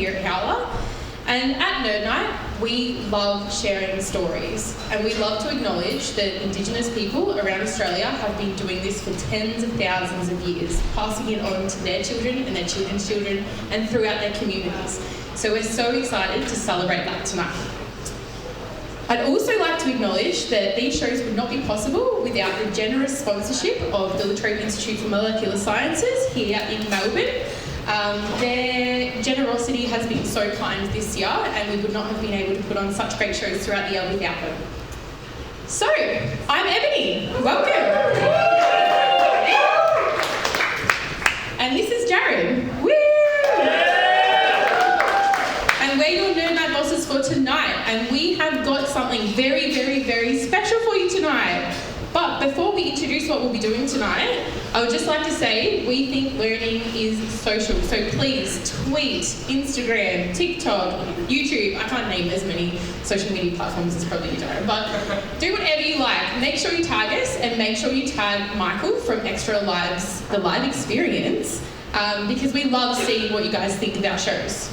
here at Howler. And at Nerd Nite, we love sharing stories, and we love to acknowledge that Indigenous people around Australia have been doing this for tens of thousands of years, passing it on to their children and their children's children and throughout their communities. So we're so excited to celebrate that tonight. I'd also like to acknowledge that these shows would not be possible without the generous sponsorship of the La Trobe Institute for Molecular Sciences here in Melbourne. Their generosity has been so kind this year, and we would not have been able to put on such great shows throughout the year without them. So, I'm Ebony. Welcome. And this is Jared. Woo! And we're your Nerd Nite bosses for tonight, and we have got something very, very, very special for you tonight. But before we introduce what we'll be doing tonight, I would just like to say we think learning is social. So please tweet, Instagram, TikTok, YouTube. I can't name as many social media platforms as probably you don't, but do whatever you like. Make sure you tag us, and make sure you tag Michael from EXTRALIVES, the live experience, because we love seeing what you guys think of our shows.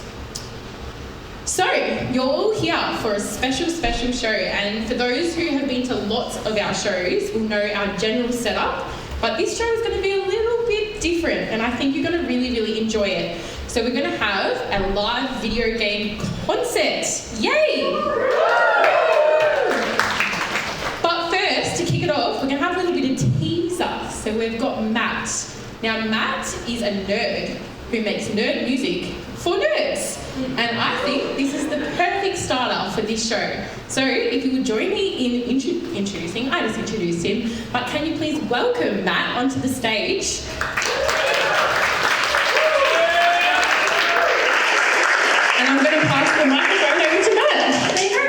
So, you're all here for a special, special show, and for those who have been to lots of our shows will know our general setup, but this show is going to be a little bit different, and I think you're going to really, really enjoy it. So we're going to have a live video game concert. Yay! But first, to kick it off, we're going to have a little bit of teaser. So we've got Matt. Now, Matt is a nerd who makes nerd music for nerds. And I think this is the perfect starter for this show. So if you would join me in introducing, I just introduced him, but can you please welcome Matt onto the stage? And I'm going to pass the microphone over to Matt. There you go.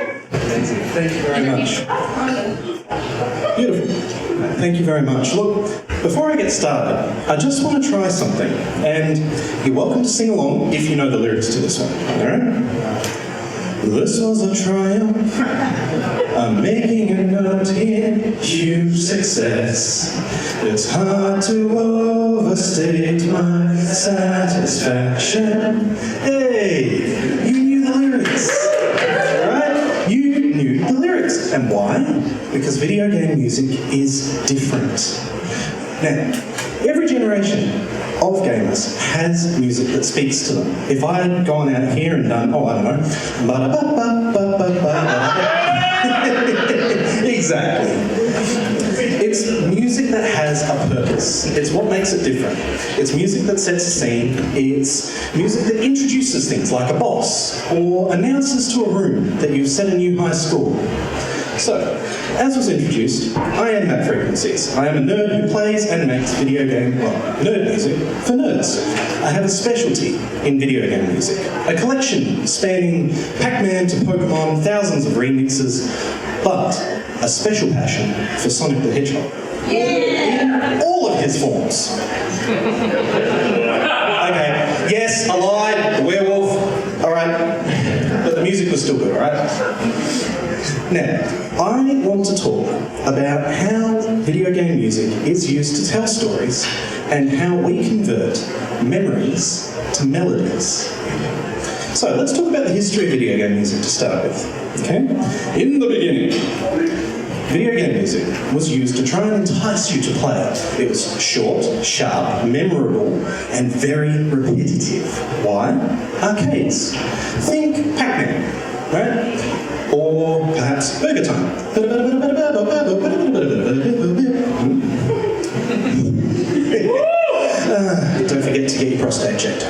Thank you very much. Beautiful. Thank you very much. Look, before I get started, I just want to try something, and you're welcome to sing along if you know the lyrics to this one, alright? This was a triumph, I'm making a note here, huge success. It's hard to overstate my satisfaction. Hey, you knew the lyrics, alright? You knew the lyrics, and why? Because video game music is different. Now, every generation of gamers has music that speaks to them. If I had gone out here and done, I don't know, exactly. It's music that has a purpose. It's what makes it different. It's music that sets a scene. It's music that introduces things like a boss or announces to a room that you've set a new high score. So, as was introduced, I am Matt Frequencies. I am a nerd who plays and makes video game, nerd music for nerds. I have a specialty in video game music, a collection spanning Pac-Man to Pokemon, thousands of remixes, but a special passion for Sonic the Hedgehog. Yeah! In all of his forms. Okay, yes, I lied, the werewolf, alright, but the music was still good, alright? Now, I want to talk about how video game music is used to tell stories and how we convert memories to melodies. So, let's talk about the history of video game music to start with, okay? In the beginning, video game music was used to try and entice you to play. It was short, sharp, memorable, and very repetitive. Why? Arcades. Think Pac-Man, right? Or perhaps Burger Time. Don't forget to get your prostate checked.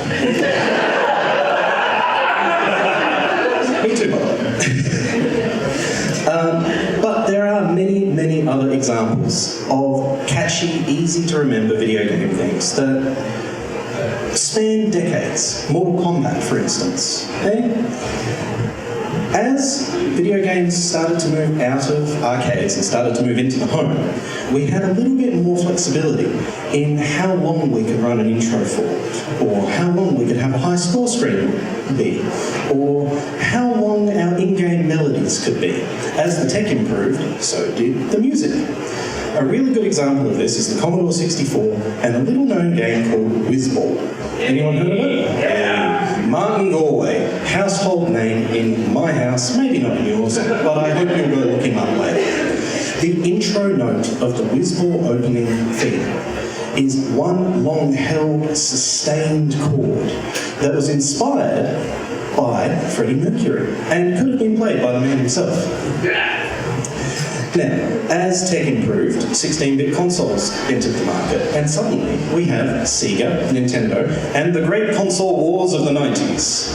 Me too, by the way. But there are many, many other examples of catchy, easy to remember video game themes that span decades. Mortal Kombat, for instance. Okay? As video games started to move out of arcades and started to move into the home, we had a little bit more flexibility in how long we could run an intro for, or how long we could have a high score screen be, or how long our in-game melodies could be. As the tech improved, so did the music. A really good example of this is the Commodore 64 and a little-known game called Whizball. Anyone heard of it? Yeah. Martin Galway. household name in my house, maybe not in yours, but I hope you'll go look him up later. The intro note of the Whizball opening theme is one long-held, sustained chord that was inspired by Freddie Mercury and could have been played by the man himself. Now, as tech improved, 16-bit consoles entered the market, and suddenly we have Sega, Nintendo, and the great console wars of the 90s.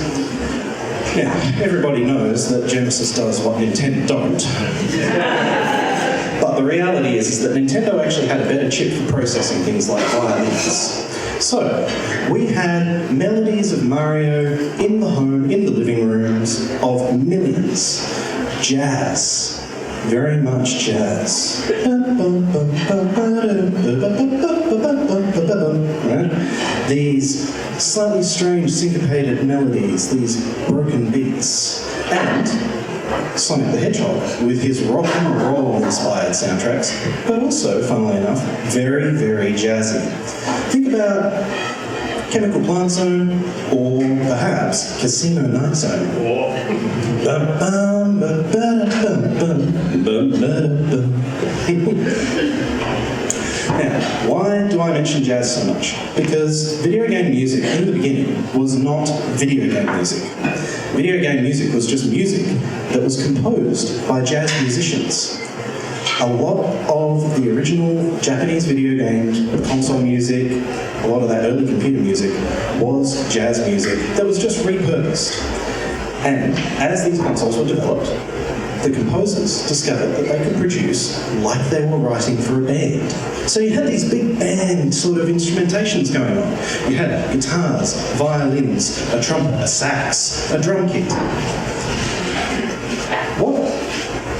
Now, everybody knows that Genesis does what Nintendo don't. But the reality is that Nintendo actually had a better chip for processing things like violins. So, we had melodies of Mario in the home, in the living rooms of millions. Jazz. Very much jazz. Right? These slightly strange syncopated melodies, these broken beats. And Sonic the Hedgehog with his rock and roll inspired soundtracks, but also, funnily enough, very, very jazzy. Think about Chemical Plant Zone, or perhaps Casino Night Zone. Now, why do I mention jazz so much? Because video game music in the beginning was not video game music. Video game music was just music that was composed by jazz musicians. A lot of the original Japanese video games, console music, a lot of that early computer music was jazz music that was just repurposed. And as these consoles were developed, the composers discovered that they could produce like they were writing for a band. So you had these big band sort of instrumentations going on. You had guitars, violins, a trumpet, a sax, a drum kit. What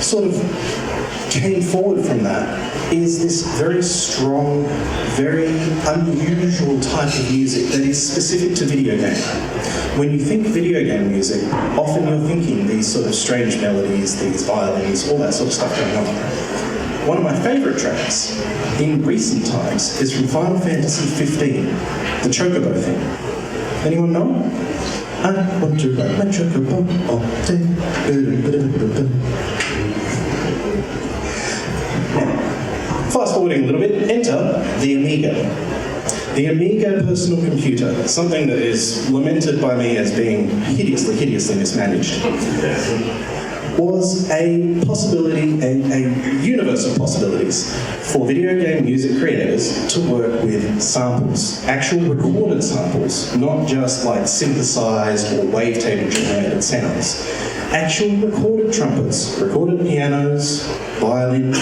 sort of came forward from that is this very strong, very unusual type of music that is specific to video game. When you think video game music, often you're thinking these sort of strange melodies, these violins, all that sort of stuff going on. One of my favourite tracks in recent times is from Final Fantasy 15, the Chocobo theme. Anyone know? I want to ride my Chocobo all day. Now, fast forwarding a little bit, enter the Amiga. The Amiga personal computer, something that is lamented by me as being hideously, hideously mismanaged, was a possibility, a universe of possibilities for video game music creators to work with samples, actual recorded samples, not just like synthesized or wavetable generated sounds. Actual recorded trumpets, recorded pianos, violin,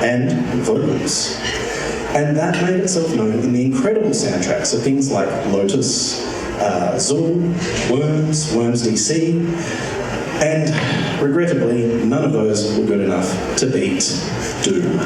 and vocals. And that made itself known in the incredible soundtracks of things like Lotus, Zool, Worms, Worms DC, and regrettably, none of those were good enough to beat Doom.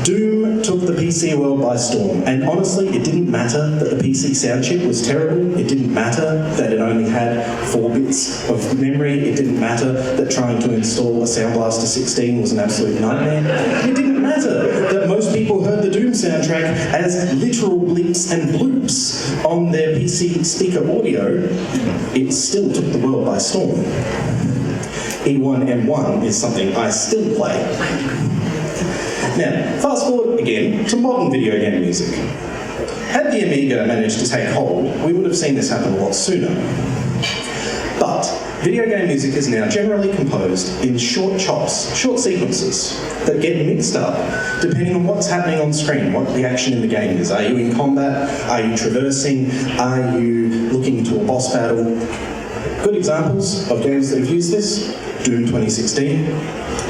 Doom took the PC world by storm, and honestly, it didn't matter that the PC sound chip was terrible, it didn't matter that it only had 4 bits of memory, it didn't matter that trying to install a Sound Blaster 16 was an absolute nightmare, it didn't matter that most people heard the Doom soundtrack as literal bleeps and bloops on their PC speaker audio, it still took the world by storm. E1M1 is something I still play. Now, fast forward again to modern video game music. Had the Amiga managed to take hold, we would have seen this happen a lot sooner. But video game music is now generally composed in short chops, short sequences that get mixed up depending on what's happening on screen, what the action in the game is. Are you in combat? Are you traversing? Are you looking into a boss battle? Good examples of games that have used this: Doom 2016,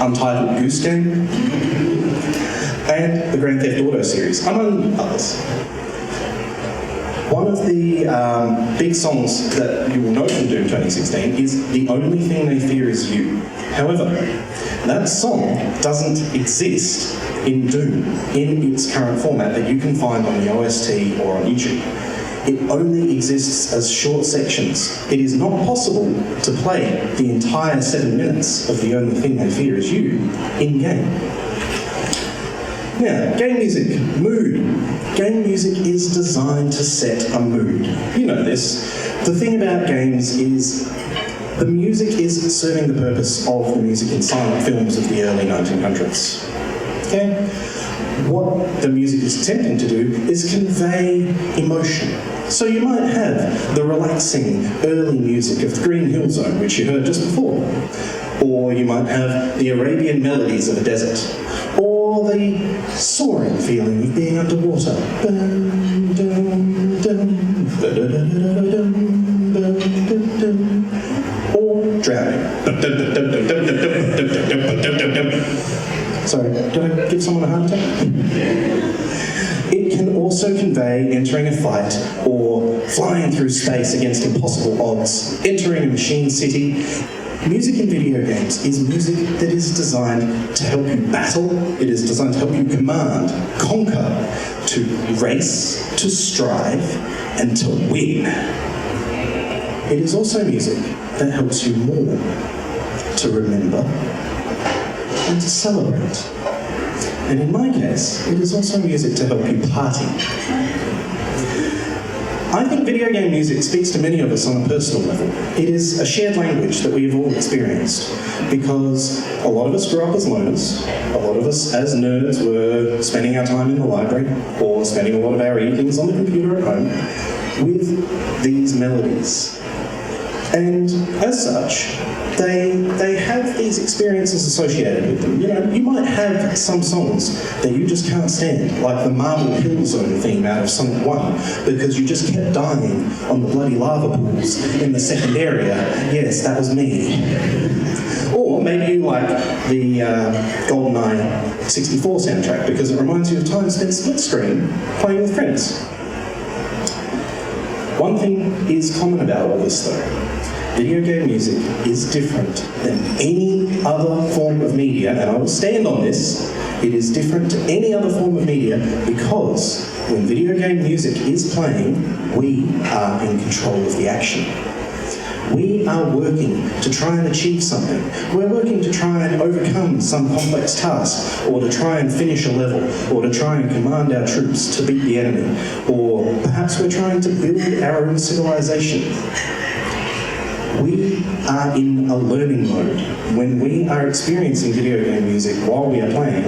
Untitled Goose Game, and the Grand Theft Auto series, among others. One of the big songs that you will know from Doom 2016 is The Only Thing They Fear Is You. However, that song doesn't exist in Doom in its current format that you can find on the OST or on YouTube. It only exists as short sections. It is not possible to play the entire 7 minutes of The Only Thing They Fear Is You in-game. Now, game music, mood. Game music is designed to set a mood. You know this. The thing about games is the music is serving the purpose of the music in silent films of the early 1900s. Okay? What the music is attempting to do is convey emotion. So you might have the relaxing early music of the Green Hill Zone, which you heard just before. Or you might have the Arabian melodies of a desert. Or the soaring feeling of being underwater. Or drowning. Sorry, did I give someone a heart attack? It can also convey entering a fight or flying through space against impossible odds, entering a machine city. Music in video games is music that is designed to help you battle, it is designed to help you command, conquer, to race, to strive, and to win. It is also music that helps you mourn, to remember, and to celebrate. And in my case, it is also music to help you party. I think video game music speaks to many of us on a personal level. It is a shared language that we have all experienced because a lot of us grew up as loners, a lot of us as nerds were spending our time in the library or spending a lot of our evenings on the computer at home with these melodies. And as such, they have these experiences associated with them. You know, you might have some songs that you just can't stand, like the Marble Hill Zone theme out of Sonic 1, because you just kept dying on the bloody lava pools in the second area. Yes, that was me. Or maybe you like the GoldenEye 64 soundtrack because it reminds you of time spent split screen playing with friends. One thing is common about all this though. Video game music is different than any other form of media, and I will stand on this, it is different to any other form of media because when video game music is playing, we are in control of the action. We are working to try and achieve something. We're working to try and overcome some complex task, or to try and finish a level, or to try and command our troops to beat the enemy, or perhaps we're trying to build our own civilization. We are in a learning mode. When we are experiencing video game music while we are playing,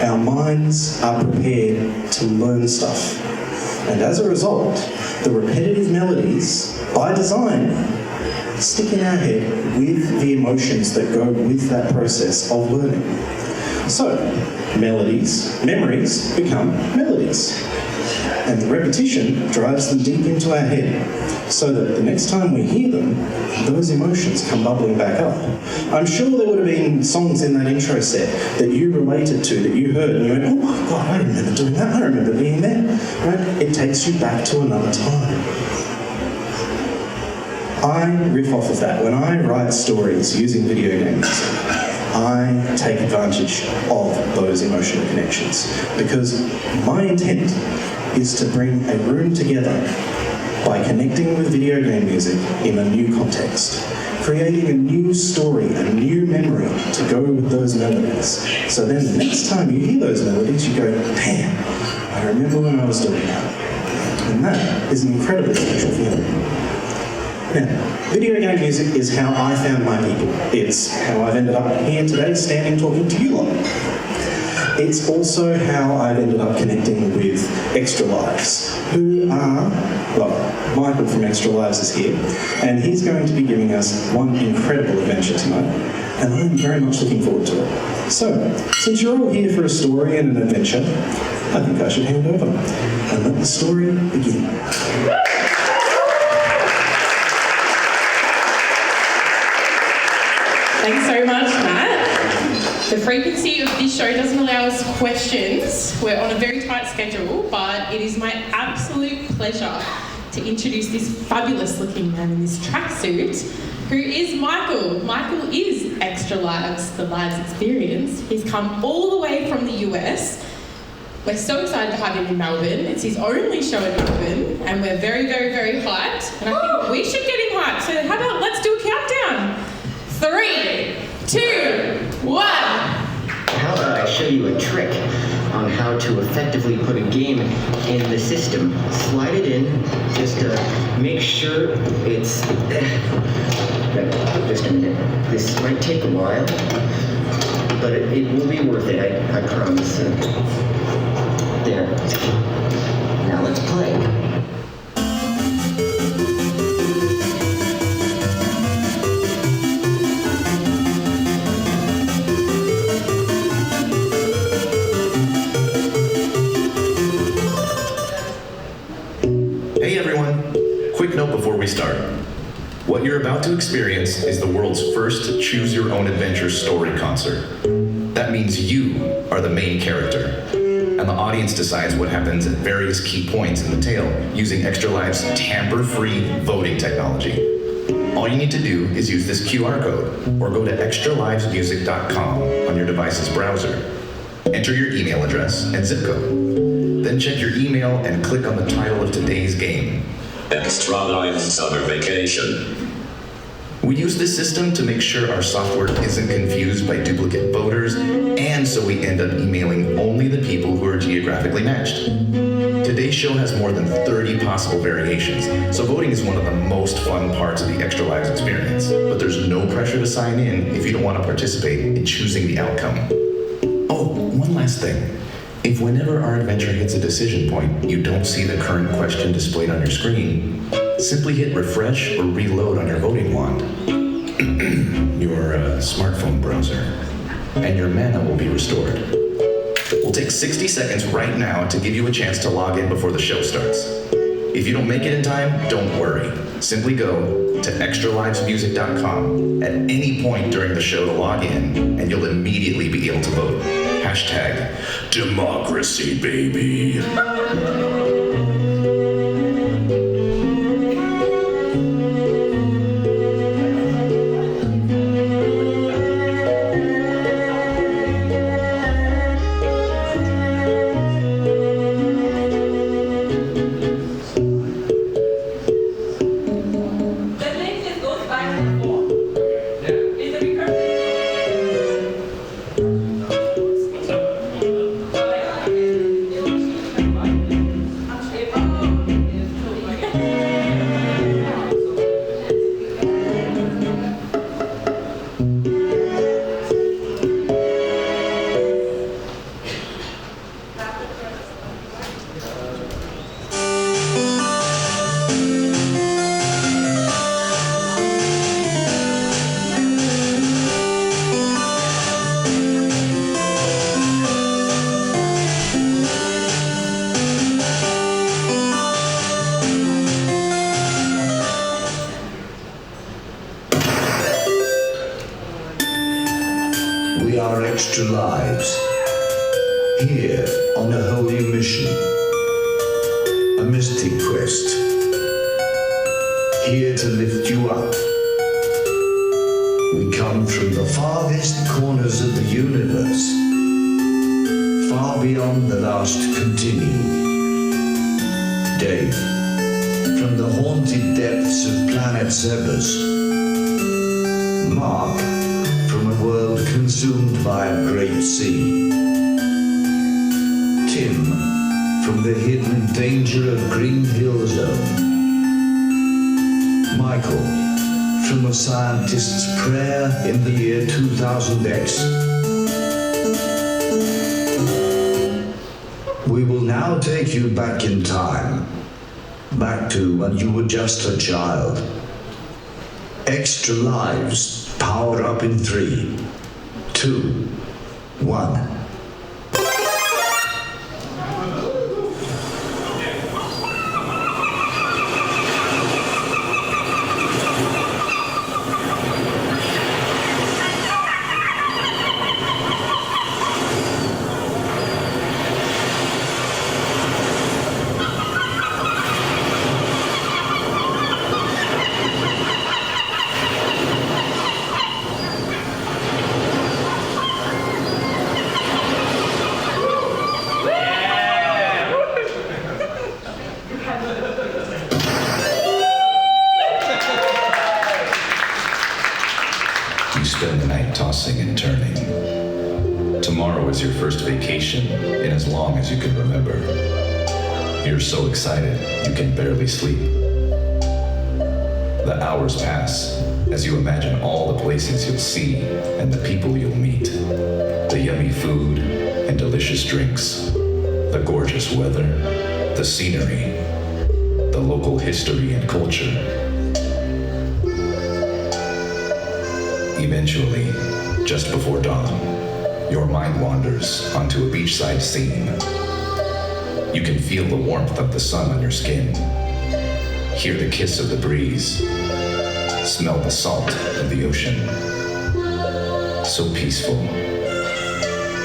our minds are prepared to learn stuff. And as a result, the repetitive melodies, by design, stick in our head with the emotions that go with that process of learning. So, memories become melodies. And the repetition drives them deep into our head, so that the next time we hear them, those emotions come bubbling back up. I'm sure there would have been songs in that intro set that you related to, that you heard, and you went, oh my god, I remember doing that, I remember being there. Right? It takes you back to another time. I riff off of that. When I write stories using video games, I take advantage of those emotional connections because my intent is to bring a room together by connecting with video game music in a new context, creating a new story, a new memory to go with those melodies. So then the next time you hear those melodies, you go, damn, I remember when I was doing that. And that is an incredibly special feeling. Now, video game music is how I found my people. It's how I've ended up here today, standing talking to you lot. It's also how I've ended up connecting with EXTRALIVES, who are, well, Michael from EXTRALIVES is here, and he's going to be giving us one incredible adventure tonight, and I'm very much looking forward to it. So, since you're all here for a story and an adventure, I think I should hand over and let the story begin. Thanks so much, Matt. The frequency of this show doesn't allow us questions. We're on a very tight schedule, but it is my absolute pleasure to introduce this fabulous looking man in this tracksuit, who is Michael. Michael is EXTRALIVES, the Lives Experience. He's come all the way from the US. We're so excited to have him in Melbourne. It's his only show in Melbourne, and we're very, very, very hyped. And I think we should get him hyped. So how about let's do a countdown? 3, 2, 1. How about I show you a trick on how how to effectively put a game in the system. Slide it in, just make sure it's... Just a minute. This might take a while, but it will be worth it, I promise. There. Now let's play. Hey everyone! Quick note before we start. What you're about to experience is the world's first Choose Your Own Adventure story concert. That means you are the main character, and the audience decides what happens at various key points in the tale using Extra Lives' tamper-free voting technology. All you need to do is use this QR code or go to extralivesmusic.com on your device's browser. Enter your email address and zip code. Then check your email and click on the title of today's game. Extra Lives Summer Vacation. We use this system to make sure our software isn't confused by duplicate voters, and so we end up emailing only the people who are geographically matched. Today's show has more than 30 possible variations, so voting is one of the most fun parts of the Extra Lives experience. But there's no pressure to sign in if you don't want to participate in choosing the outcome. Oh, one last thing. If whenever our adventure hits a decision point, you don't see the current question displayed on your screen, simply hit refresh or reload on your voting wand, your smartphone browser, and your mana will be restored. We'll take 60 seconds right now to give you a chance to log in before the show starts. If you don't make it in time, don't worry. Simply go to extralivesmusic.com at any point during the show to log in, and you'll immediately be able to vote. Hashtag democracy, baby. We are Extra Lives, here on a holy mission, a mystic quest, here to lift you up. We come from the farthest corners of the universe, far beyond the last continuum. Dave, from the haunted depths of planet Cerberus. Mark, from a world consumed by a great sea. Tim, from the hidden danger of Green Hill Zone. Michael, from a scientist's prayer in the year 2000X. We will now take you back in time, back to when you were just a child. Extra Lives, power up in 3, 2, 1. Spend the night tossing and turning, Tomorrow is your first vacation in as long as you can remember. You're so excited you can barely sleep. The hours pass as you imagine all the places you'll see and the people you'll meet. The yummy food and delicious drinks, the gorgeous weather, the scenery, the local history and culture. Eventually, just before dawn, your mind wanders onto a beachside scene. You can feel the warmth of the sun on your skin, hear the kiss of the breeze, smell the salt of the ocean. So peaceful,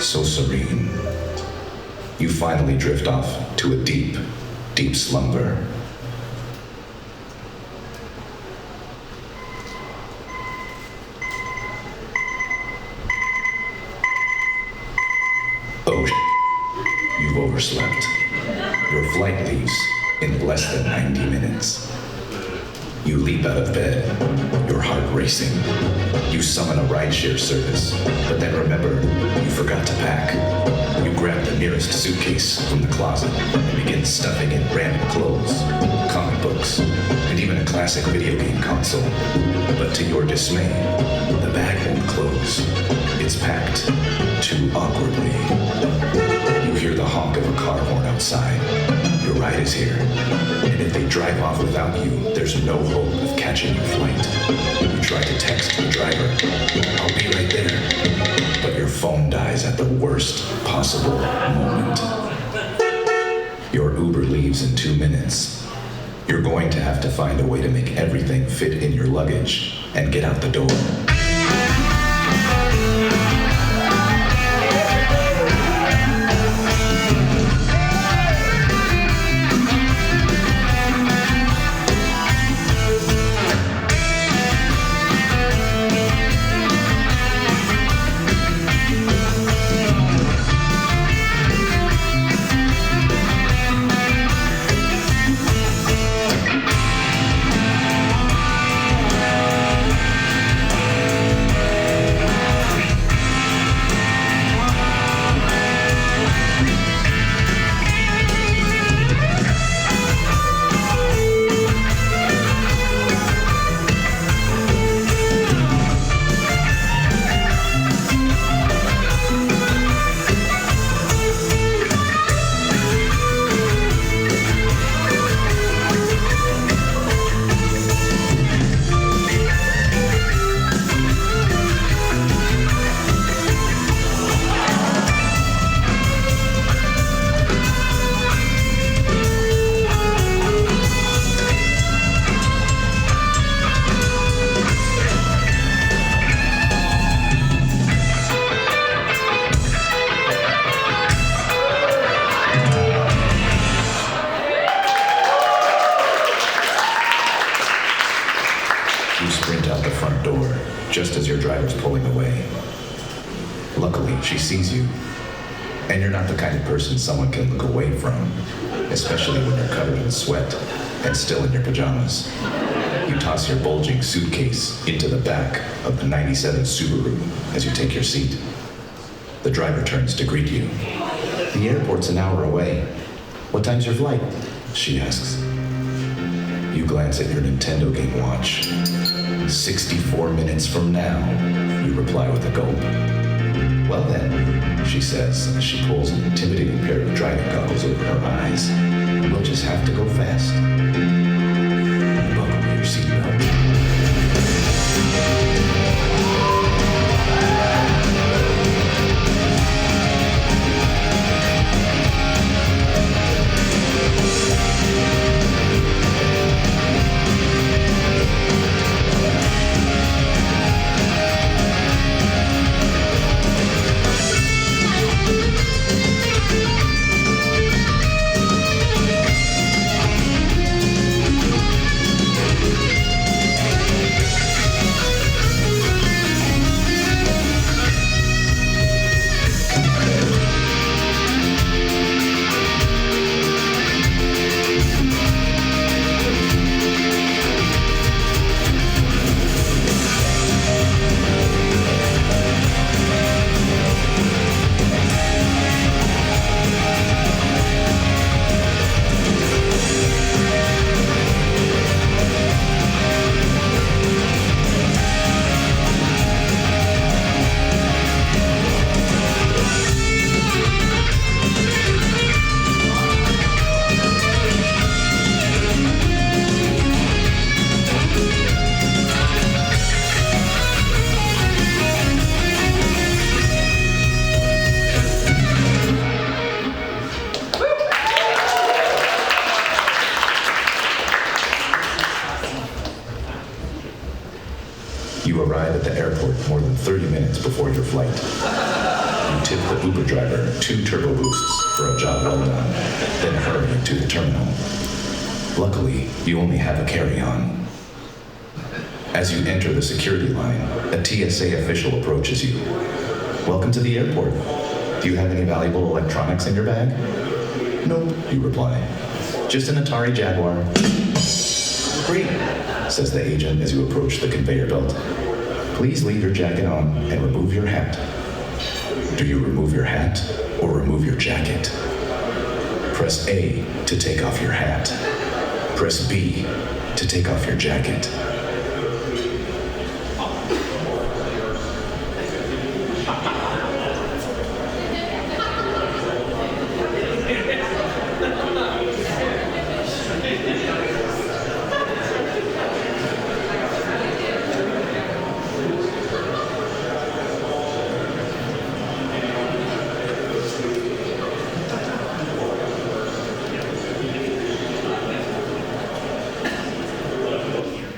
so serene. You finally drift off to a deep, deep slumber. Oh, you've overslept. Your flight leaves in less than 90 minutes. You leap out of bed, your heart racing. You summon a rideshare service, but then remember, you forgot to pack. You grab the nearest suitcase from the closet and begin stuffing in random clothes, comic books, and even a classic video game console. But to your dismay, the bag won't close. It's packed too awkwardly. You hear the honk of a car horn outside. Your ride is here, and if they drive off without you, there's no hope of catching your flight. You try to text the driver, "I'll be right there," but your phone dies at the worst possible moment. Your Uber leaves in 2 minutes. You're going to have to find a way to make everything fit in your luggage and get out the door. Just as your driver's pulling away. Luckily, she sees you, and you're not the kind of person someone can look away from, especially when you're covered in sweat and still in your pajamas. You toss your bulging suitcase into the back of the 97 Subaru as you take your seat. The driver turns to greet you. "The airport's an hour away. What time's your flight?" she asks. You glance at your Nintendo game watch. 64 minutes from now, you reply with a gulp. "Well then," she says as she pulls an intimidating pair of driving goggles over her eyes, "we'll just have to go fast. Buckle your seatbelt." You arrive at the airport more than 30 minutes before your flight. You tip the Uber driver 2 turbo boosts for a job well done, then hurry to the terminal. Luckily, you only have a carry-on. As you enter the security line, a TSA official approaches you. Welcome to the airport. Do you have any valuable electronics in your bag? Nope, you reply. Just an Atari Jaguar. Great, says the agent as you approach the conveyor belt. Please leave your jacket on and remove your hat. Do you remove your hat or remove your jacket? Press A to take off your hat. Press B to take off your jacket.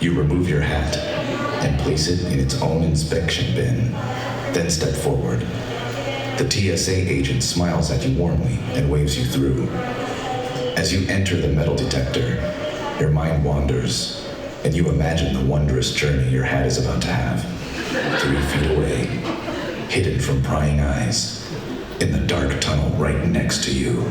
You remove your hat and place it in its own inspection bin, then step forward. The TSA agent smiles at you warmly and waves you through. As you enter the metal detector, your mind wanders, and you imagine the wondrous journey your hat is about to have. 3 feet away, hidden from prying eyes, in the dark tunnel right next to you.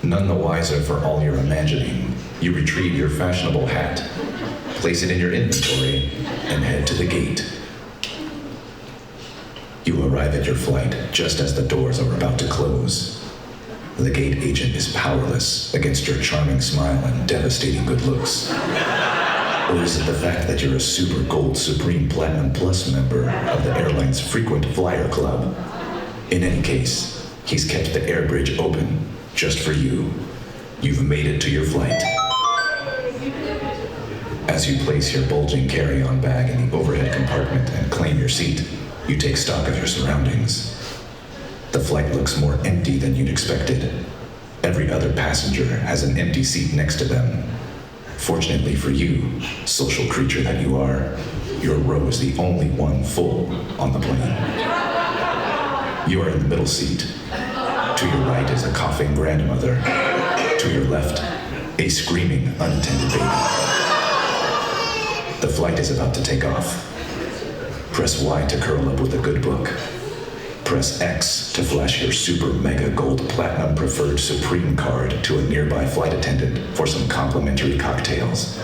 None the wiser for all your imagining, you retrieve your fashionable hat, place it in your inventory, and head to the gate. You arrive at your flight just as the doors are about to close. The gate agent is powerless against your charming smile and devastating good looks. Or is it the fact that you're a Super Gold Supreme Platinum Plus member of the airline's Frequent Flyer Club? In any case, he's kept the air bridge open just for you. You've made it to your flight. As you place your bulging carry-on bag in the overhead compartment and claim your seat, you take stock of your surroundings. The flight looks more empty than you'd expected. Every other passenger has an empty seat next to them. Fortunately for you, social creature that you are, your row is the only one full on the plane. You are in the middle seat. To your right is a coughing grandmother. To your left, a screaming unattended baby. The flight is about to take off. Press Y to curl up with a good book. Press X to flash your Super Mega Gold Platinum Preferred Supreme card to a nearby flight attendant for some complimentary cocktails.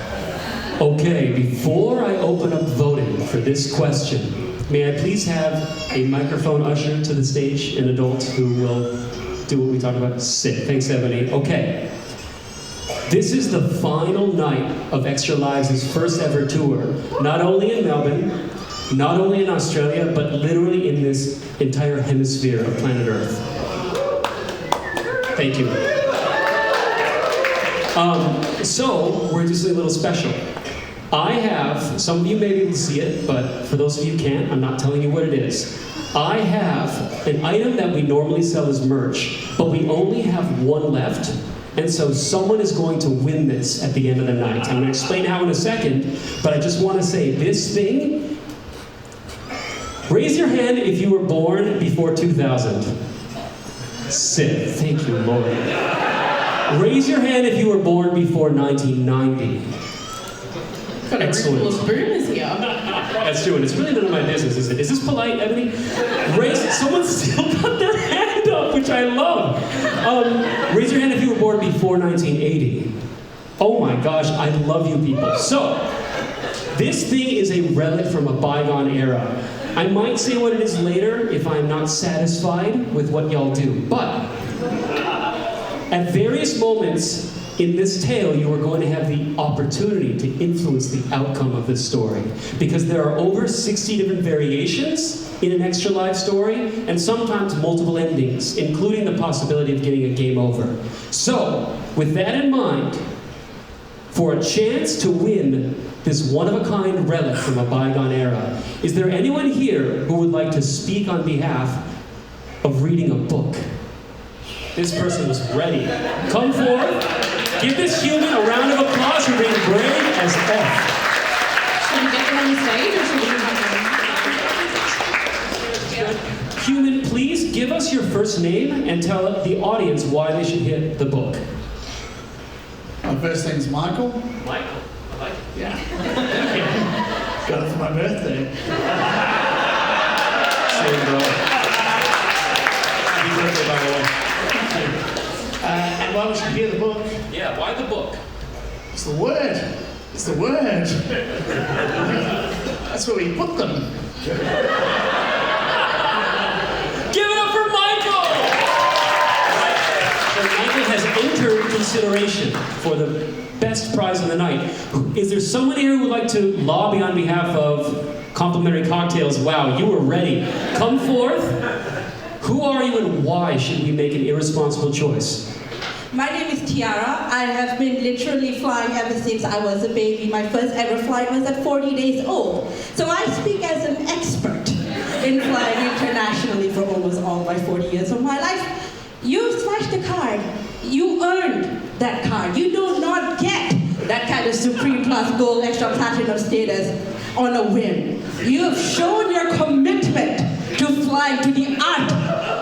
Okay, before I open up voting for this question, may I please have a microphone usher to the stage, an adult who will do what we talked about? Sit. Thanks, Ebony. Okay. This is the final night of Extra Lives' first ever tour, not only in Melbourne, not only in Australia, but literally in this entire hemisphere of planet Earth. Thank you. So, we're just a little special. I have, some of you may be able to see it, but for those of you who can't, I'm not telling you what it is. I have an item that we normally sell as merch, but we only have one left, And so someone is going to win this at the end of the night. I'm going to explain how in a second, but I just want to say this thing. Raise your hand if you were born before 2000. Sit. Thank you, Lord. Raise your hand if you were born before 1990. Got a room full of boomers here. That's true, and it's really none of my business, is it? Is this polite, Ebony? Someone still got their hand up, which I love. Raise your hand if you were born before 1980. Oh my gosh, I love you people. So, this thing is a relic from a bygone era. I might say what it is later if I'm not satisfied with what y'all do, but at various moments in this tale, you are going to have the opportunity to influence the outcome of this story. Because there are over 60 different variations in an Extra Live story, and sometimes multiple endings, including the possibility of getting a game over. So, with that in mind, for a chance to win this one-of-a-kind relic from a bygone era, is there anyone here who would like to speak on behalf of reading a book? This person was ready. Come forth. Give this human a round of applause for being brave as F. Should we get them on the stage or should we have them? Human, please give us your first name and tell the audience why they should hit the book. My first name's Michael. Michael, I like it. Yeah. Got it for my birthday. Same girl. Happy birthday, by the way. And why we should hear the book? Yeah, why the book? It's the word. It's the word. That's where we put them. Give it up for Michael! So Michael has entered consideration for the best prize of the night. Is there someone here who would like to lobby on behalf of complimentary cocktails? Wow, you were ready. Come forth. Who are you and why should we make an irresponsible choice? My name is Tiara. I have been literally flying ever since I was a baby. My first ever flight was at 40 days old. So I speak as an expert in flying internationally for almost all my 40 years of my life. You smashed a card. You earned that card. You do not get that kind of Supreme Plus Gold Extra Platinum status on a whim. You have shown your commitment to flying, to the art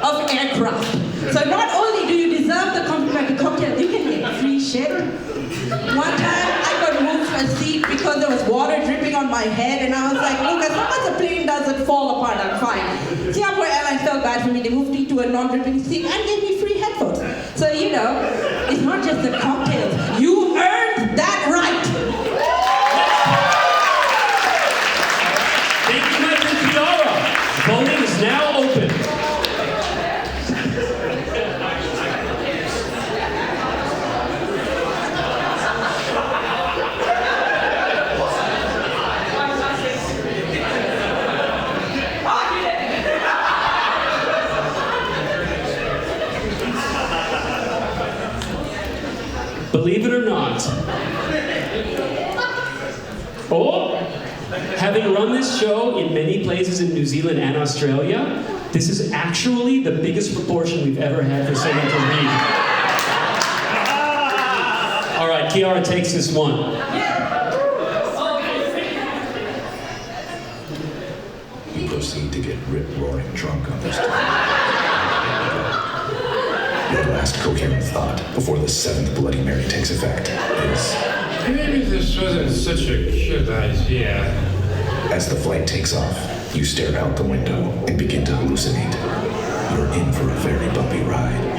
of aircraft. So not only do you deserve the complimentary cocktail, you can get free shit. One time I got moved to a seat because there was water dripping on my head, and I was like, look, as long as the plane doesn't fall apart, I'm fine. Singapore Airlines felt bad for me. They moved me to a non-dripping seat and gave me free headphones. So, you know, it's not just the cocktails. You earned that right. Thank you, Mike and Kiara. Voting is now open. Believe it or not, having run this show in many places in New Zealand and Australia, this is actually the biggest proportion we've ever had for someone to read. All right, Kiara takes this one. We proceed to get rip-roaring drunk on this time. Your last coherent thought before the seventh Bloody Mary takes effect is... Maybe this wasn't such a good idea. As the flight takes off, you stare out the window and begin to hallucinate. You're in for a very bumpy ride.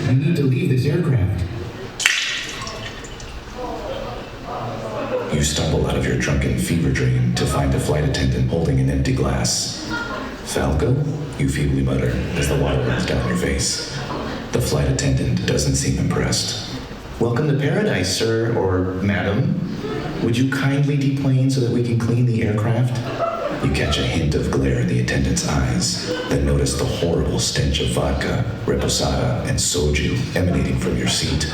I need to leave this aircraft. You stumble out of your drunken fever dream to find a flight attendant holding an empty glass. Falco, you feebly mutter as the water runs down your face. The flight attendant doesn't seem impressed. Welcome to paradise, sir, or madam. Would you kindly deplane so that we can clean the aircraft? You catch a hint of glare in the attendant's eyes, then notice the horrible stench of vodka, reposada, and soju emanating from your seat.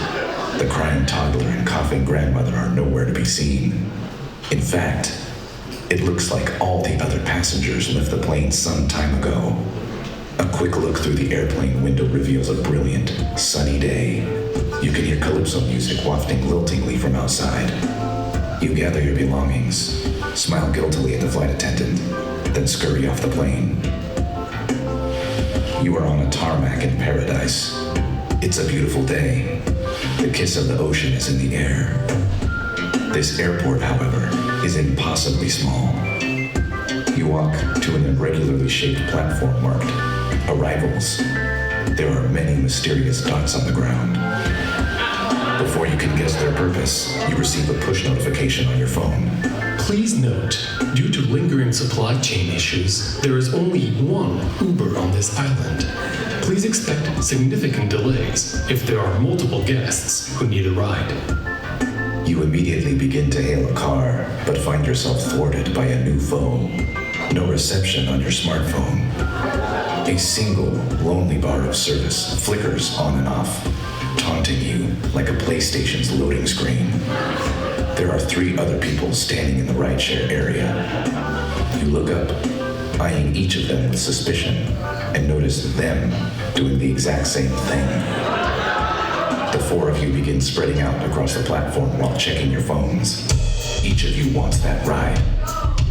The crying toddler and coughing grandmother are nowhere to be seen. In fact, it looks like all the other passengers left the plane some time ago. A quick look through the airplane window reveals a brilliant, sunny day. You can hear calypso music wafting liltingly from outside. You gather your belongings, smile guiltily at the flight attendant, then scurry off the plane. You are on a tarmac in paradise. It's a beautiful day. The kiss of the ocean is in the air. This airport, however, is impossibly small. You walk to an irregularly shaped platform marked Arrivals. There are many mysterious dots on the ground. Before you can guess their purpose, you receive a push notification on your phone. Please note, due to lingering supply chain issues, there is only one Uber on this island. Please expect significant delays if there are multiple guests who need a ride. You immediately begin to hail a car, but find yourself thwarted by a new foe. No reception on your smartphone. A single, lonely bar of service flickers on and off, taunting you like a PlayStation's loading screen. There are 3 other people standing in the rideshare area. You look up, eyeing each of them with suspicion, and notice them doing the exact same thing. The 4 of you begin spreading out across the platform while checking your phones. Each of you wants that ride.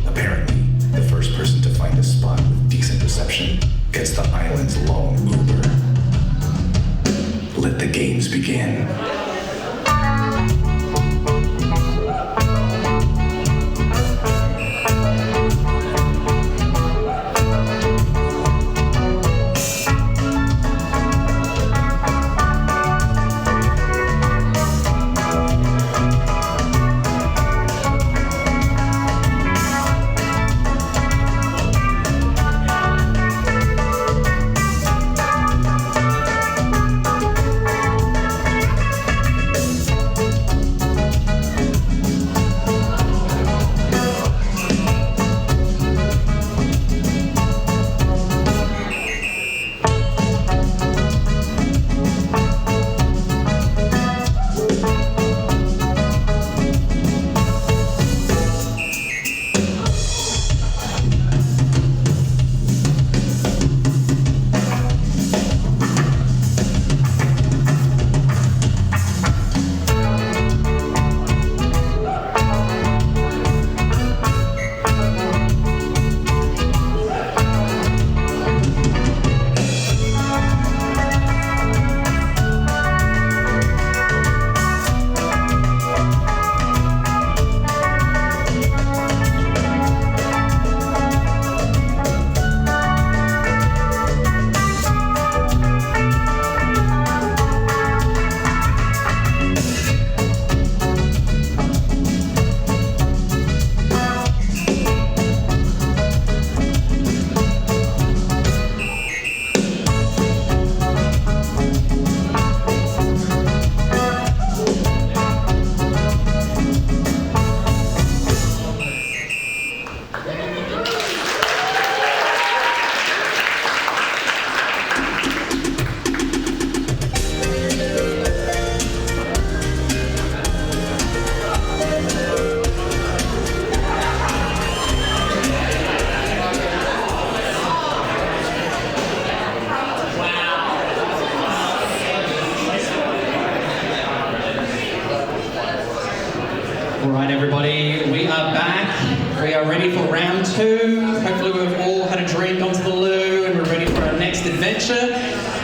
Apparently, the first person to find a spot with decent reception gets the island's lone Uber. Let the games begin.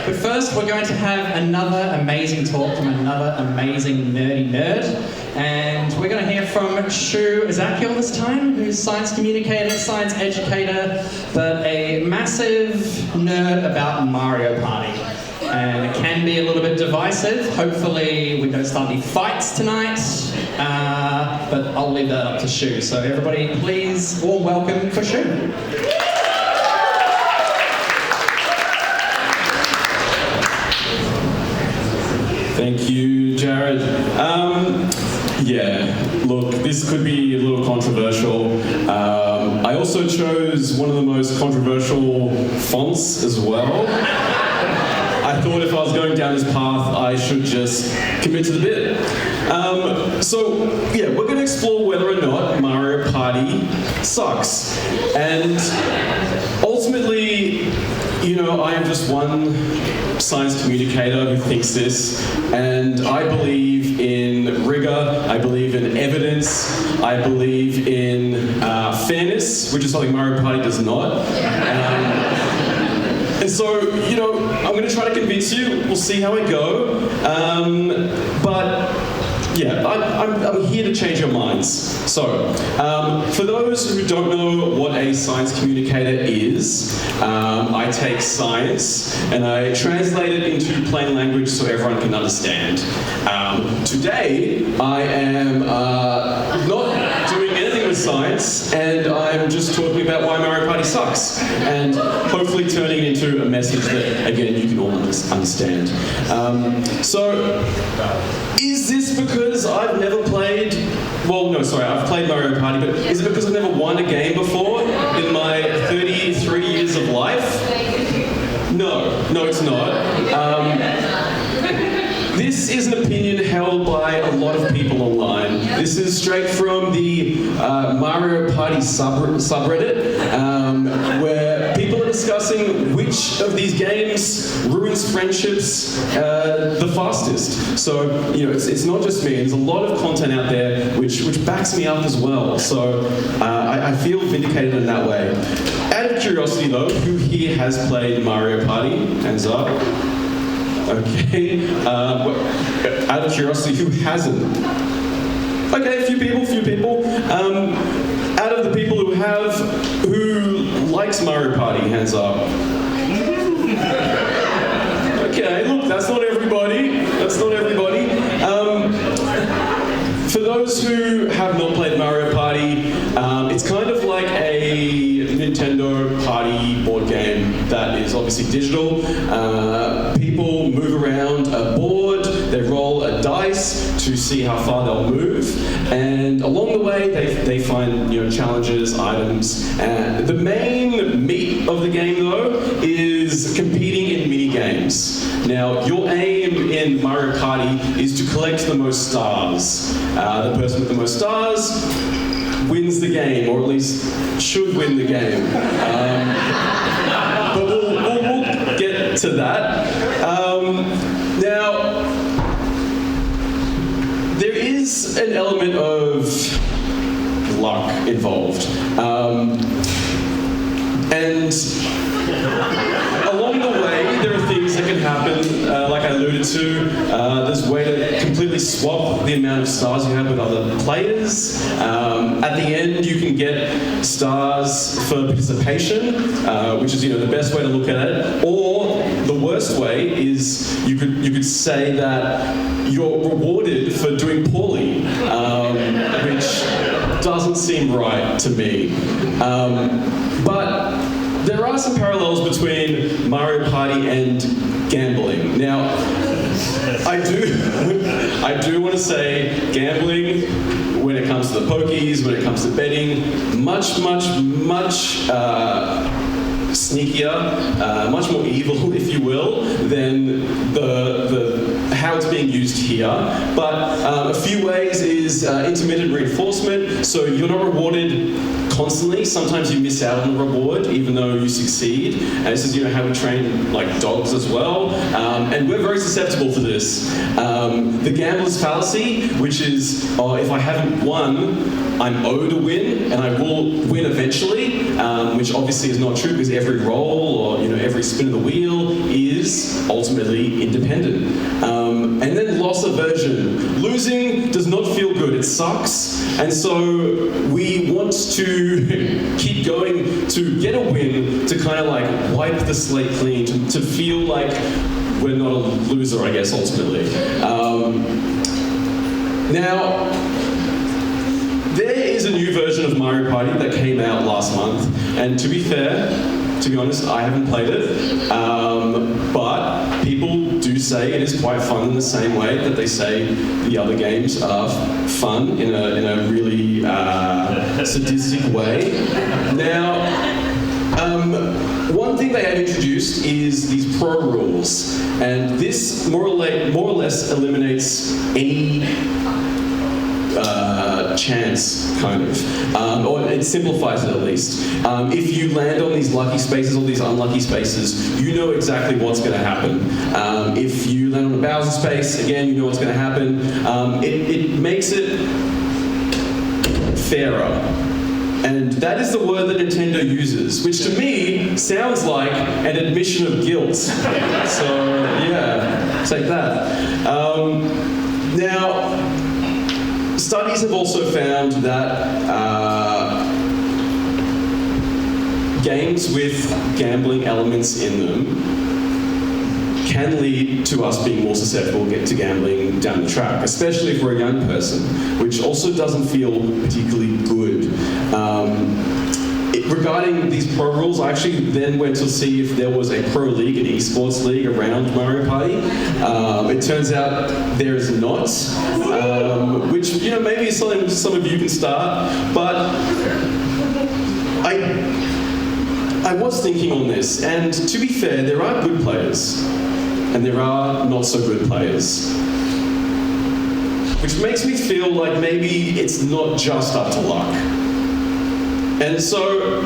But first, we're going to have another amazing talk from another amazing nerdy nerd. And we're going to hear from Shu Ezekiel this time, who's a science communicator, science educator, but a massive nerd about Mario Party. and it can be a little bit divisive. Hopefully we don't start any fights tonight, but I'll leave that up to Shu. So everybody, please, warm welcome for Shu. Thank you, Jared. Yeah, look, this could be a little controversial. I also chose one of the most controversial fonts as well. I thought if I was going down this path, I should just commit to the bit. So, yeah, we're going to explore whether or not Mario Party sucks. And ultimately, you know, I am just one science communicator who thinks this, and I believe in rigor, I believe in evidence, I believe in fairness, which is something Mario Party does not. And so, you know, I'm going to try to convince you. We'll see how I go. But yeah, I'm here to change your minds. So, for those who don't know what a science communicator is, I take science and I translate it into plain language so everyone can understand. Today, I am not doing anything with science, and I'm just talking about why Mario Party sucks, and hopefully turning it into a message that, again, you can all understand. So, is this because I've never played, well, no, sorry, I've played Mario Party, but is it because I've never won a game before in my 33 years of life? No, it's not. This is an opinion held by a lot of people online. This is straight from the Mario Party subreddit, where people are discussing which of these games ruins friendships the fastest. So, you know, it's not just me. There's a lot of content out there which backs me up as well. So I feel vindicated in that way. Out of curiosity, though, who here has played Mario Party? Hands up. Okay. Out of curiosity, who hasn't? Okay, a few people. Out of the people who have, who likes Mario Party? Hands up. Okay, look, that's not everybody. For those who have not played Mario Party, it's kind of like a Nintendo party board game that is obviously digital. People move around a board, they roll a dice to see how far they'll move, and along the way they find, you know, challenges, items. The main meat of the game, though, is competing in mini games. Now, your aim in Mario Party is to collect the most stars. The person with the most stars wins the game, or at least should win the game. But we'll get to that. Now, there is an element of luck involved. And along the way, there are things that can happen, like I alluded to. There's a way to completely swap the amount of stars you have with other players. At the end, you can get stars for participation, which is, you know, the best way to look at it. Or the worst way is you could say that you're rewarded for doing poorly, which doesn't seem right to me. But there are some parallels between Mario Party and gambling. Now, I do want to say gambling, when it comes to the pokies, when it comes to betting, much sneakier, much more evil, if you will, than the how it's being used here. But a few ways is intermittent reinforcement, so you're not rewarded constantly. Sometimes you miss out on the reward, even though you succeed. And this is, you know, how we train like dogs as well. And we're very susceptible to this. The gambler's fallacy, which is, if I haven't won, I'm owed a win, and I will win eventually, which obviously is not true because every roll or, you know, every spin of the wheel is ultimately independent. And then loss aversion. Losing does not feel good. It sucks. And so we want to keep going to get a win, to kind of like wipe the slate clean, to feel like we're not a loser, I guess, ultimately. Now, there is a new version of Mario Party that came out last month, and to be honest, I haven't played it, but people do say it is quite fun in the same way that they say the other games are fun in a really sadistic way. Now, one thing they have introduced is these pro rules, and this more or less eliminates any chance, kind of, or it simplifies it at least. If you land on these lucky spaces or these unlucky spaces, you know exactly what's going to happen. If you land on a Bowser space, again, you know what's going to happen. It makes it fairer. And that is the word that Nintendo uses, which to me sounds like an admission of guilt. So, yeah, take that. Now, studies have also found that games with gambling elements in them can lead to us being more susceptible to gambling down the track, especially for a young person, which also doesn't feel particularly good. Regarding these pro rules, I actually then went to see if there was a pro league, an esports league around Mario Party. It turns out there is not, which, you know, maybe is something some of you can start, but I was thinking on this, and to be fair, there are good players, and there are not so good players. Which makes me feel like maybe it's not just up to luck. And so,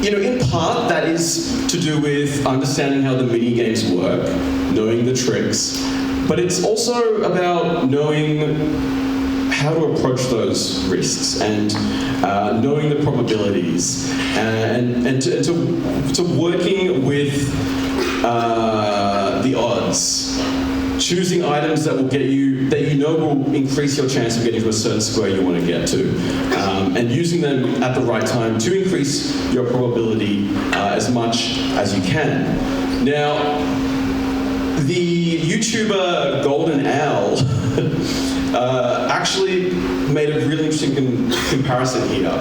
you know, in part that is to do with understanding how the mini games work, knowing the tricks, but it's also about knowing how to approach those risks and knowing the probabilities and to working with the odds. Choosing items that will get you, that you know will increase your chance of getting to a certain square you want to get to, and using them at the right time to increase your probability as much as you can. Now, the YouTuber Golden Owl actually made a really interesting comparison here.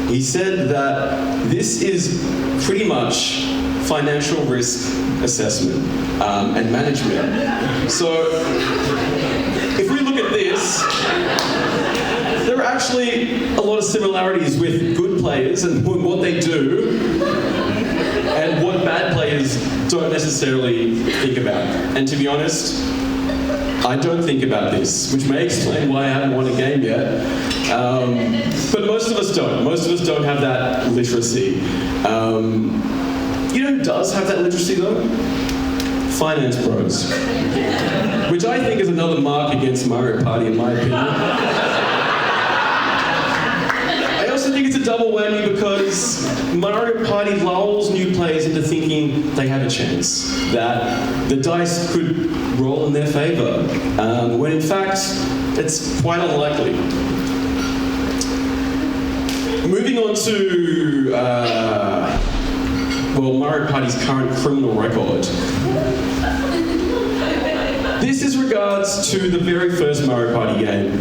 He said that this is pretty much financial risk assessment and management. So, if we look at this, there are actually a lot of similarities with good players and what they do, and what bad players don't necessarily think about. And to be honest, I don't think about this, which may explain why I haven't won a game yet. But most of us don't. Most of us don't have that literacy. You know who does have that literacy though? Finance pros. Which I think is another mark against Mario Party in my opinion. I also think it's a double whammy because Mario Party lulls new players into thinking they have a chance, that the dice could roll in their favor, when in fact it's quite unlikely. Moving on to Mario Party's current criminal record. This is regards to the very first Mario Party game.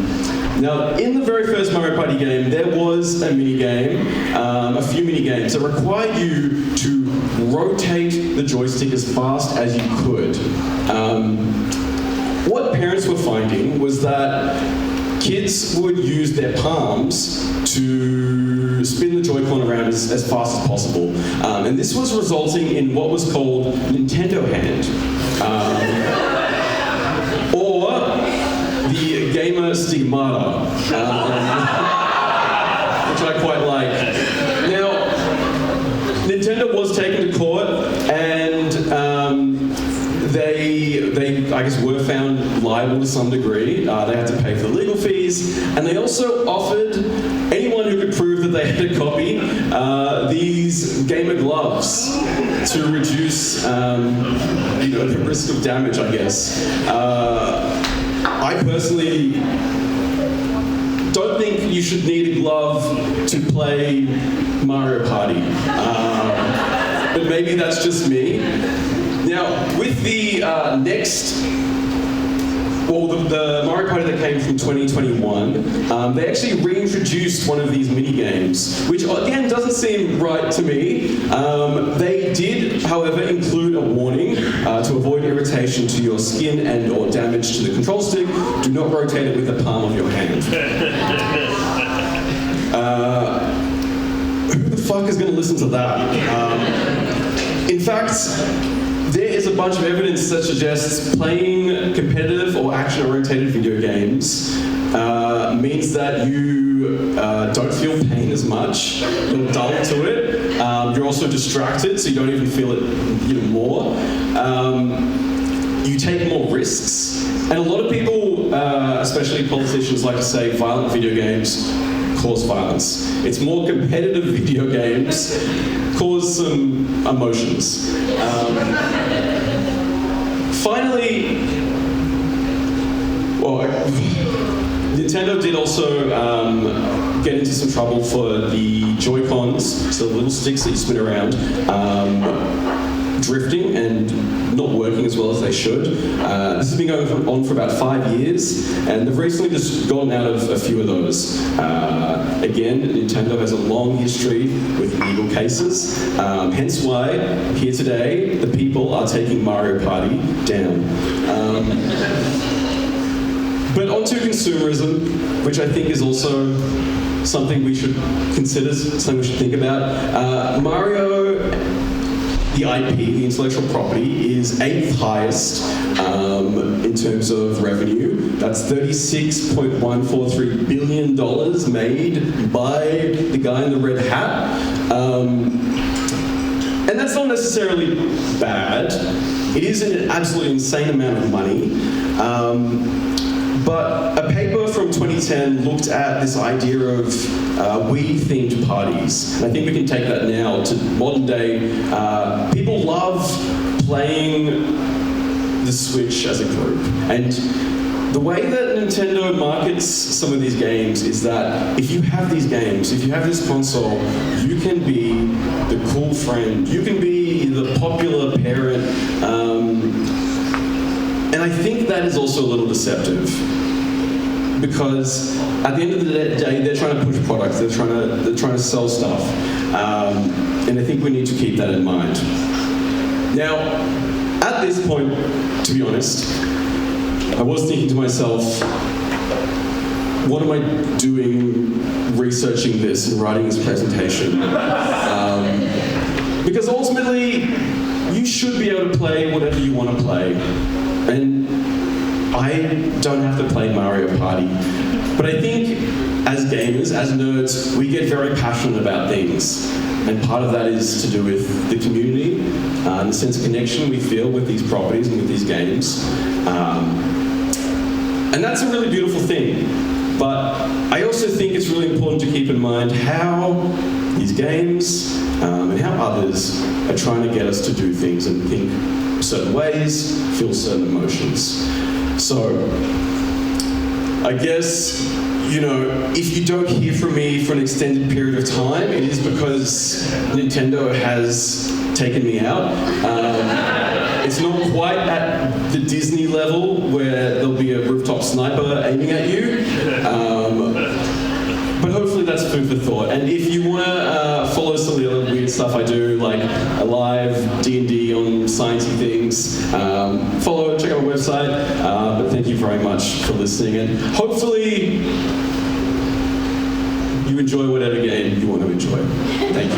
Now, in the very first Mario Party game, there was a mini-game, a few mini-games that required you to rotate the joystick as fast as you could. What parents were finding was that kids would use their palms to spin the Joy-Con around as fast as possible. And this was resulting in what was called Nintendo hand. Or the gamer stigmata, which I quite like. Now, Nintendo was taken to court and they I guess were found liable to some degree. They had to pay for the legal fees, and they also offered anyone who could prove that they had a copy these gamer gloves to reduce the risk of damage, I guess. I personally don't think you should need a glove to play Mario Party, but maybe that's just me. Now, with the the Mario Party that came from 2021, they actually reintroduced one of these mini games, which again doesn't seem right to me. They did, however, include a warning to avoid irritation to your skin and/or damage to the control stick. Do not rotate it with the palm of your hand. Who the fuck is going to listen to that? In fact, there is a bunch of evidence that suggests playing competitive or action-oriented video games means that you don't feel pain as much, you're dull to it, you're also distracted, so you don't even feel it even more. You take more risks, and a lot of people, especially politicians, like to say violent video games cause violence. It's more competitive video games cause some emotions. Finally, Nintendo did also get into some trouble for the Joy-Cons, so the little sticks that you spin around, drifting and not working as well as they should. This has been going on for about 5 years, and they've recently just gotten out of a few of those. Again, Nintendo has a long history with legal cases, hence why here today the people are taking Mario Party down. But onto consumerism, which I think is also something we should consider, something we should think about. Mario, the IP, the intellectual property, is 8th highest in terms of revenue. That's $36.143 billion made by the guy in the red hat. And that's not necessarily bad. It is an absolutely insane amount of money. But a paper from 2010 looked at this idea of Wii-themed parties. And I think we can take that now to modern day. People love playing the Switch as a group. And the way that Nintendo markets some of these games is that if you have these games, if you have this console, you can be the cool friend, you can be the popular parent. And I think that is also a little deceptive, because at the end of the day, they're trying to push products, they're trying to sell stuff, and I think we need to keep that in mind. Now, at this point, to be honest, I was thinking to myself, what am I doing researching this and writing this presentation? Because ultimately, you should be able to play whatever you want to play. And I don't have to play Mario Party. But I think as gamers, as nerds, we get very passionate about things. And part of that is to do with the community, and the sense of connection we feel with these properties and with these games. And that's a really beautiful thing. But I also think it's really important to keep in mind how these games and how others are trying to get us to do things and think certain ways, feel certain emotions. So, I guess, you know, if you don't hear from me for an extended period of time, it is because Nintendo has taken me out. It's not quite at the Disney level where there'll be a rooftop sniper aiming at you. But hopefully that's food for thought. And if you want to follow some of the other weird stuff I do, like a live D&D on sciencey things, check out my website. But thank you very much for listening, and hopefully you enjoy whatever game you want to enjoy. Thank you.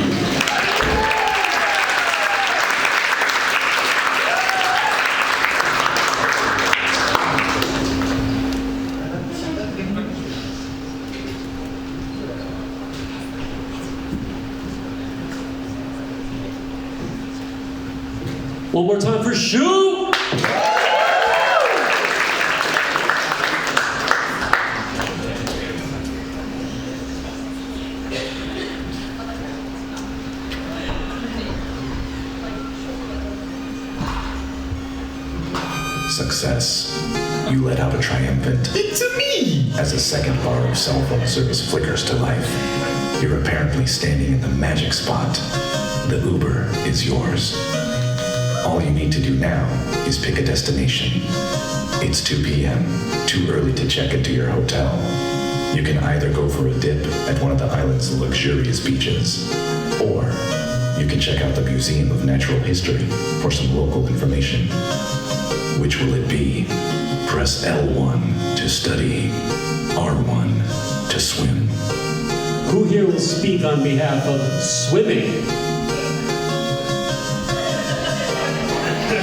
One more time for Shu! Success. You let out a triumphant "It's me!" as a second bar of cell phone service flickers to life. You're apparently standing in the magic spot. The Uber is yours. All you need to do now is pick a destination. It's 2 p.m., too early to check into your hotel. You can either go for a dip at one of the island's luxurious beaches, or you can check out the Museum of Natural History for some local information. Which will it be? Press L1 to study, R1 to swim. Who here will speak on behalf of swimming?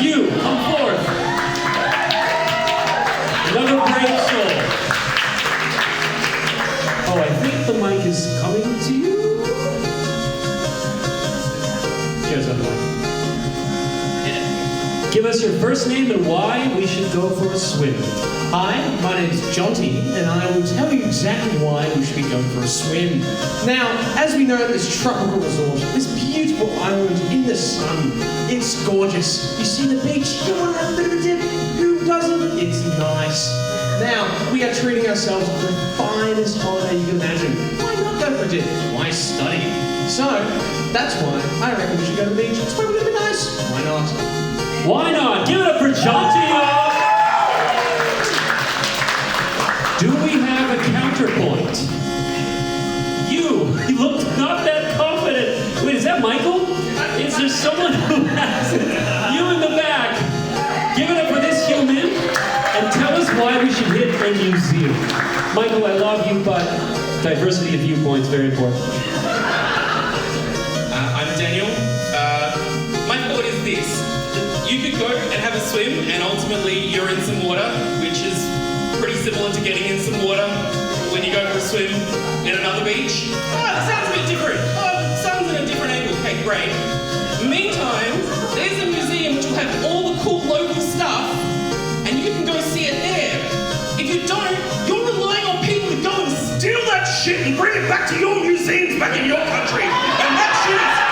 You, come forth. Another brave soul. Oh, I think the mic is coming to you. Here's the mic. Give us your first name and why we should go for a swim. Hi, my name is Jonty, and I will tell you exactly why we should be going for a swim. Now, as we know, this tropical resort, this beautiful island in the sun, it's gorgeous. You see the beach, you want to have a bit of a dip. Who doesn't? It's nice. Now, we are treating ourselves to the finest holiday you can imagine. Why not go for a dip? Why study? So, that's why I reckon we should go to the beach. It's probably going to be nice. Why not? Why not? Give it up for Jonty, y'all! Do we have a counterpoint? You look not that confident. Wait, is that Michael? Is there someone who has it? You in the back. Give it up for this human and tell us why we should hit a museum. Michael, I love you, but diversity of viewpoints, very important. I'm Daniel. My thought is this. You could go and have a swim and ultimately you're in some water, which is pretty similar to getting in some water when you go for a swim in another beach. Oh, that sounds a bit different. Oh, the sun's in a different angle. Okay, great. Meantime, there's a museum which will have all the cool local stuff and you can go see it there. If you don't, you're relying on people to go and steal that shit and bring it back to your museums back in your country. And that shit is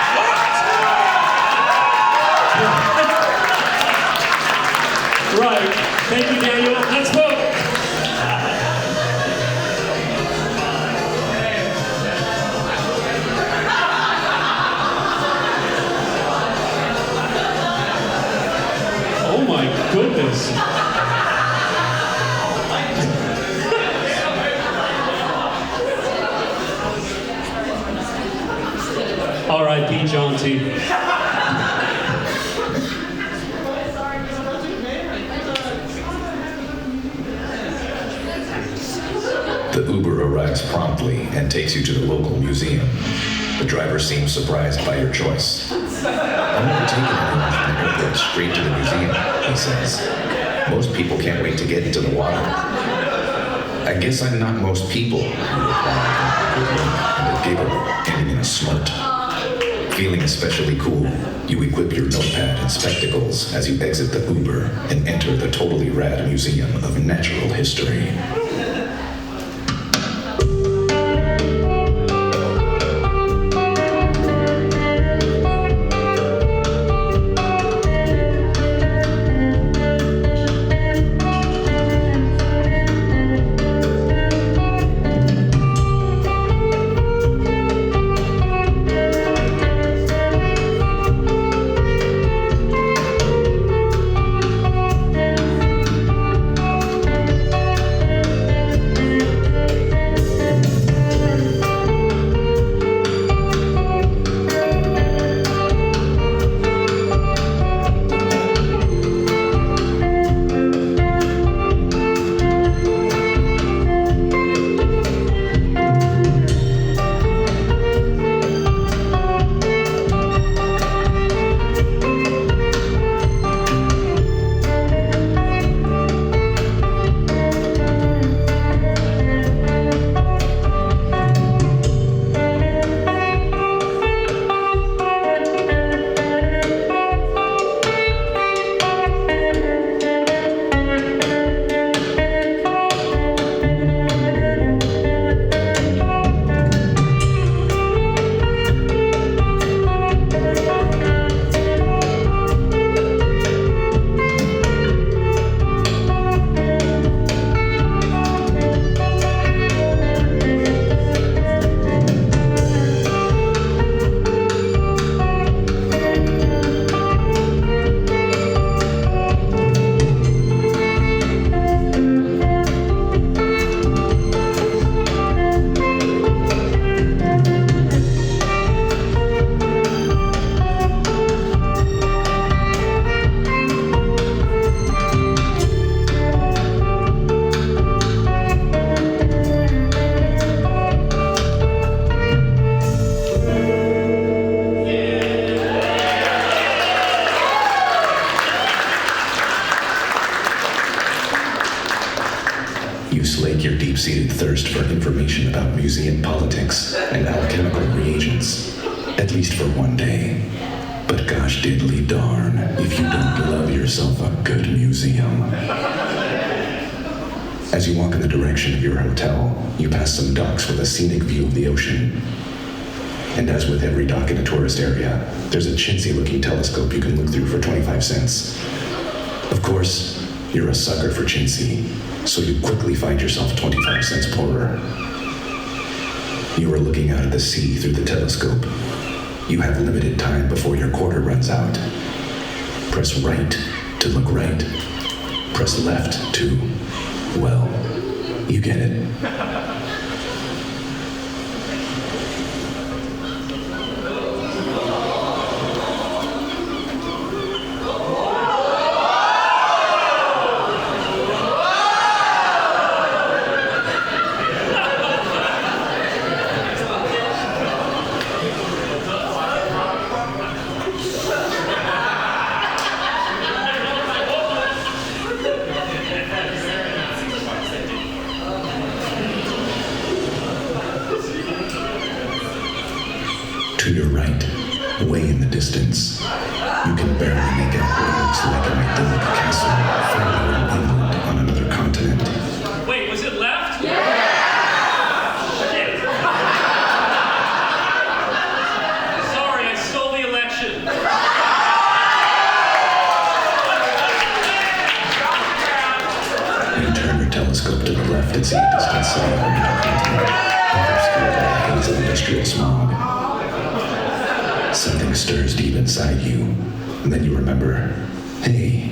Right. Thank you, Daniel. Let's vote. Oh my goodness. R.I.P. Jonty. The Uber arrives promptly and takes you to the local museum. The driver seems surprised by your choice. I'm never taking anyone from the airport straight to the museum, he says. Most people can't wait to get into the water. I guess I'm not most people, you reply, and a giggle ending in a snort. Feeling especially cool, you equip your notepad and spectacles as you exit the Uber and enter the totally rad Museum of Natural History. You slake your deep-seated thirst for information about museum politics and alchemical reagents, at least for one day. But gosh diddly darn if you don't love yourself a good museum. As you walk in the direction of your hotel, you pass some docks with a scenic view of the ocean. And as with every dock in a tourist area, there's a chintzy-looking telescope you can look through for 25 cents. Of course, you're a sucker for chintzy, so you quickly find yourself 25 cents poorer. You are looking out at the sea through the telescope. You have limited time before your quarter runs out. Press right to look right. Press left to, well, you get it. To your right, way in the distance, you can barely make out what looks like an idyllic castle far in England on another continent. Wait, was it left? Yeah! Shit. Sorry, I stole the election. You turn your telescope to the left and see a distant city on another continent, obscured by a haze of industrial smog. Something stirs deep inside you, and then you remember, hey,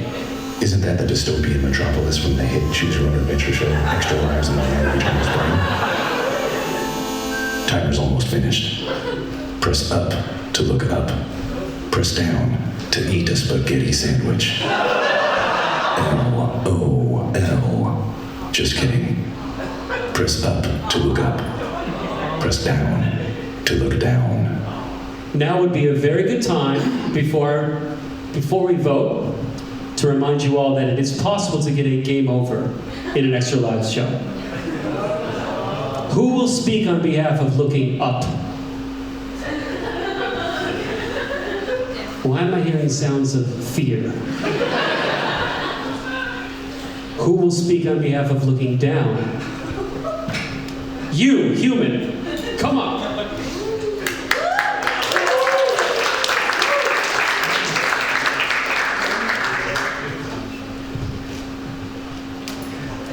isn't that the dystopian metropolis from the hit Choose Your Own Adventure show, Extra Lives in the Land of Eternal Spring? Timer's almost finished. Press up to look up. Press down to eat a spaghetti sandwich. L-O-L. Just kidding. Press up to look up. Press down to look down. Now would be a very good time before we vote to remind you all that it is possible to get a game over in an Extra Lives show. Who will speak on behalf of looking up? Why am I hearing sounds of fear? Who will speak on behalf of looking down? You, human, come on.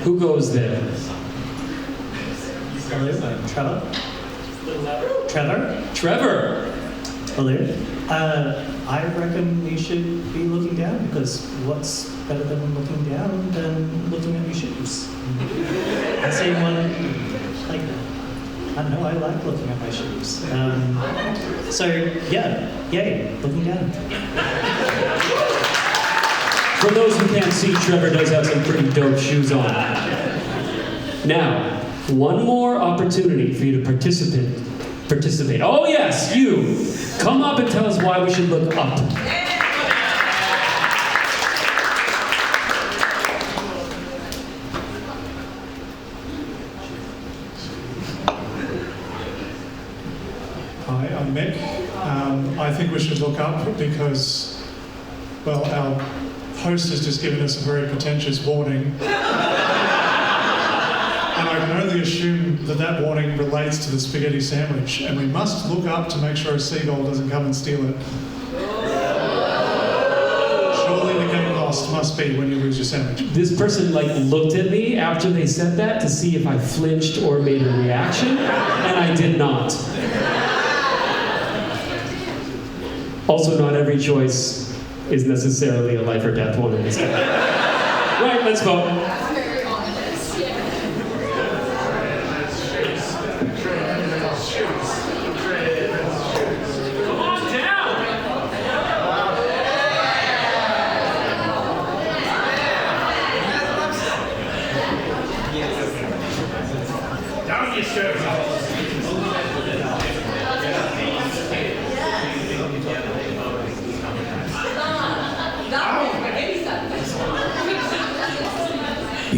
Who goes there? Trevor? Trevor! Hello. I reckon you should be looking down, because what's better than looking down than looking at your shoes? I see one, like, I don't know, I like looking at my shoes. So, yeah, yay, looking down. For those who can't see, Trevor does have some pretty dope shoes on. Now, one more opportunity for you to participate. Oh yes, you! Come up and tell us why we should look up. Hi, I'm Mick. I think we should look up because, well, our host has just given us a very pretentious warning. And I can only assume that that warning relates to the spaghetti sandwich, and we must look up to make sure a seagull doesn't come and steal it. Surely the getting lost must be when you lose your sandwich. This person looked at me after they said that to see if I flinched or made a reaction, and I did not. Also, not every choice is necessarily a life or death one in this case. Right, let's vote. Come on down! Down your shirt.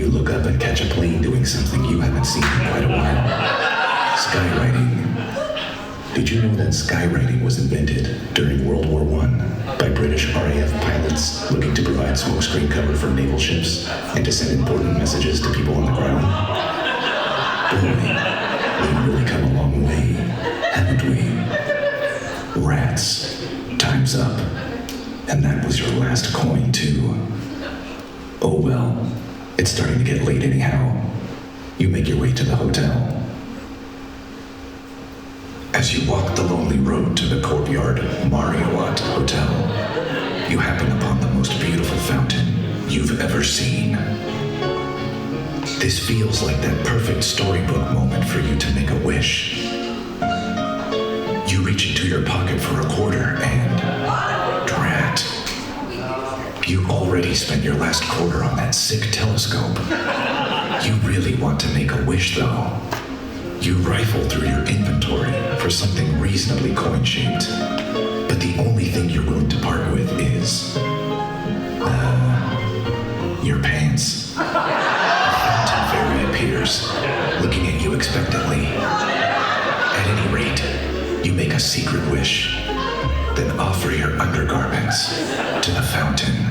You look up and catch a plane doing something you haven't seen in quite a while. Skywriting. Did you know that skywriting was invented during World War I by British RAF pilots looking to provide smokescreen cover for naval ships and to send important messages to people on the ground? Boy, we've really come a long way, haven't we? Rats, time's up. And that was your last coin, too. Oh well, it's starting to get late anyhow. You make your way to the hotel. As you walk the lonely road to the courtyard Marriott Hotel, you happen upon the most beautiful fountain you've ever seen. This feels like that perfect storybook moment for you to make a wish. You reach into your pocket for a quarter and... drat. You already spent your last quarter on that sick telescope. You really want to make a wish, though. You rifle through your inventory for something reasonably coin-shaped, but the only thing you're willing to part with is... your pants. A fountain fairy appears, looking at you expectantly. At any rate, you make a secret wish, then offer your undergarments to the fountain.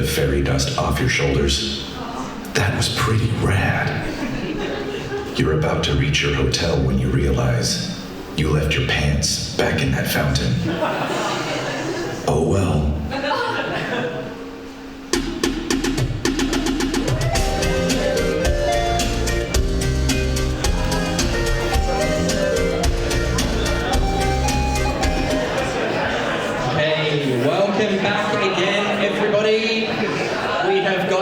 Fairy dust off your shoulders. That was pretty rad. You're about to reach your hotel when you realize you left your pants back in that fountain. Oh well.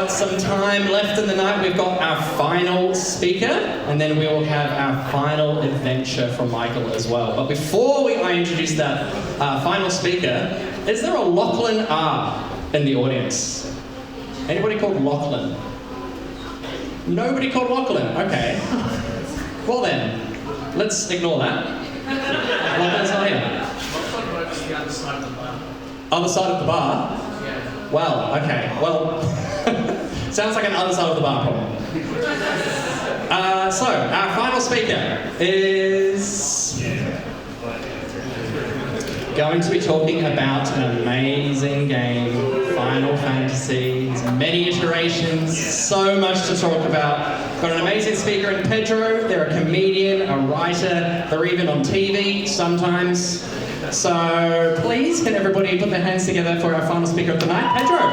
Some time left in the night. We've got our final speaker, and then we will have our final adventure from Michael as well. But before I introduce that final speaker, is there a Lachlan R in the audience? Anybody called Lachlan? Nobody called Lachlan? Okay. Well then, let's ignore that. Lachlan's not here. Other side of the bar. Other side of the bar? Yeah. Well, okay. Well... Sounds like an other side of the bar problem. So, our final speaker is going to be talking about an amazing game, Final Fantasy. There's many iterations, so much to talk about. Got an amazing speaker in Pedro. They're a comedian, a writer. They're even on TV sometimes. So, please, can everybody put their hands together for our final speaker of the night, Pedro.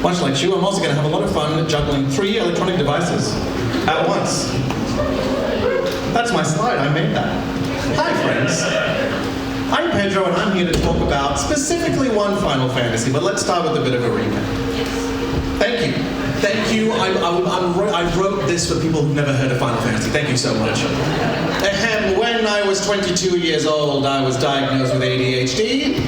much like you, I'm also going to have a lot of fun juggling 3 electronic devices at once. That's my slide, I made that. Hi friends. I'm Pedro and I'm here to talk about specifically one Final Fantasy, but let's start with a bit of a recap. Thank you. Thank you. I wrote this for people who've never heard of Final Fantasy. Thank you so much. When I was 22 years old, I was diagnosed with ADHD.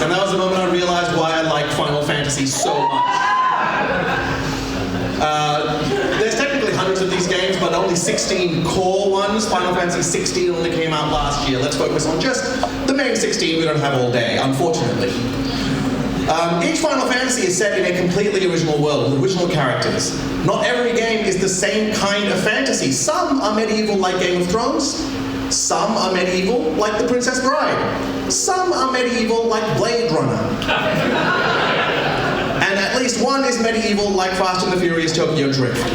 And that was the moment I realized why I liked Final Fantasy so much. There's technically hundreds of these games, but only 16 core ones. Final Fantasy 16 only came out last year. Let's focus on just the main 16 we don't have all day, unfortunately. Each Final Fantasy is set in a completely original world, with original characters. Not every game is the same kind of fantasy. Some are medieval like Game of Thrones. Some are medieval like The Princess Bride. Some are medieval like Blade Runner. And at least one is medieval like Fast and the Furious Tokyo Drift.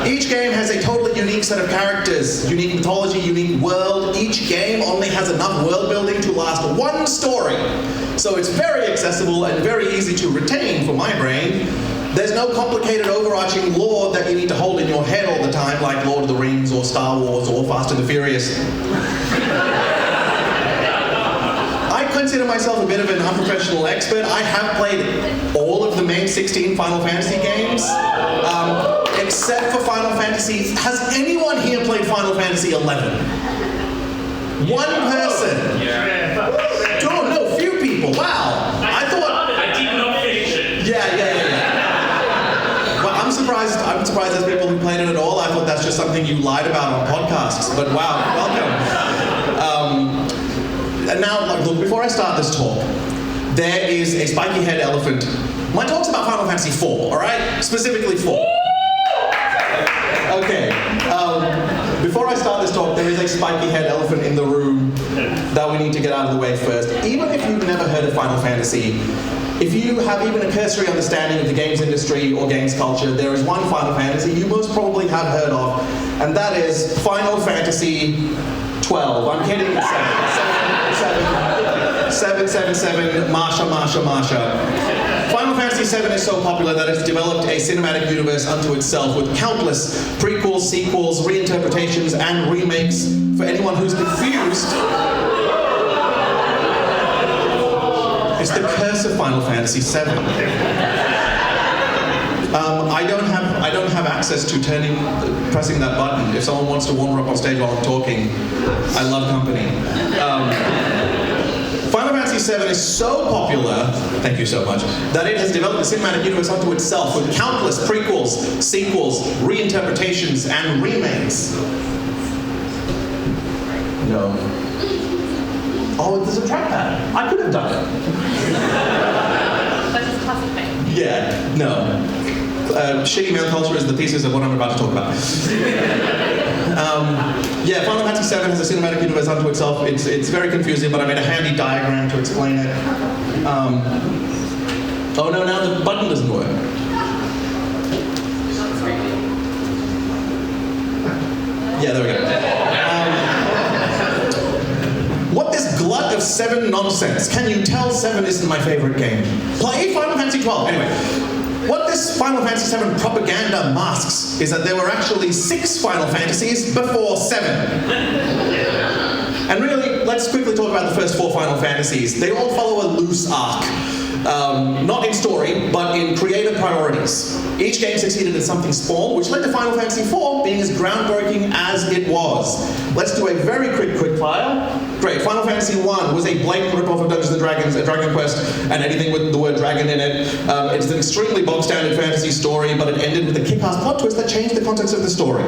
Each game has a totally unique set of characters, unique mythology, unique world. Each game only has enough world building to last one story. So it's very accessible and very easy to retain for my brain. There's no complicated overarching lore that you need to hold in your head all the time, like Lord of the Rings or Star Wars or Fast and the Furious. I consider myself a bit of an unprofessional expert. I have played all of the main 16 Final Fantasy games, except for Final Fantasy. Has anyone here played Final Fantasy 11? One person. Yeah. Oh no, few people. Wow. I thought. I did not finish it. Yeah. Well, I'm surprised there's people who played it at all. I thought that's just something you lied about on podcasts. But wow, welcome. And now, look, before I start this talk, there is a spiky head elephant. My talk's about Final Fantasy 4, all right? Specifically 4. Okay. Before I start this talk, there is a spiky head elephant in the room that we need to get out of the way first. Even if you've never heard of Final Fantasy, if you have even a cursory understanding of the games industry or games culture, there is one Final Fantasy you most probably have heard of, and that is Final Fantasy 12. I'm kidding, 777, Marsha. Final Fantasy VII is so popular that it's developed a cinematic universe unto itself with countless prequels, sequels, reinterpretations, and remakes. For anyone who's confused, it's the curse of Final Fantasy VII. I don't have access to pressing that button. If someone wants to wander up on stage while I'm talking, I love company. Final Fantasy VII is so popular, thank you so much, that it has developed a cinematic universe unto itself with countless prequels, sequels, reinterpretations, and remakes. No. Oh, there's a trackpad. I could have done it. That's just classic thing. Yeah, no. Shitty male culture is the thesis of what I'm about to talk about. Yeah, Final Fantasy VII has a cinematic universe unto itself. It's very confusing, but I made a handy diagram to explain it. Oh no, now the button doesn't work. Yeah, there we go. What this glut of 7 nonsense? Can you tell 7 isn't my favorite game? Play Final Fantasy 12. Anyway. What this Final Fantasy VII propaganda masks is that there were actually 6 Final Fantasies before 7. And really, let's quickly talk about the first 4 Final Fantasies. They all follow a loose arc. Not in story, but in creative priorities. Each game succeeded in something small, which led to Final Fantasy IV being as groundbreaking as it was. Let's do a very quick fire. Great, Final Fantasy I was a blatant ripoff of Dungeons & Dragons, a Dragon Quest, and anything with the word dragon in it. It's an extremely bog-standard fantasy story, but it ended with a kick-ass plot twist that changed the context of the story.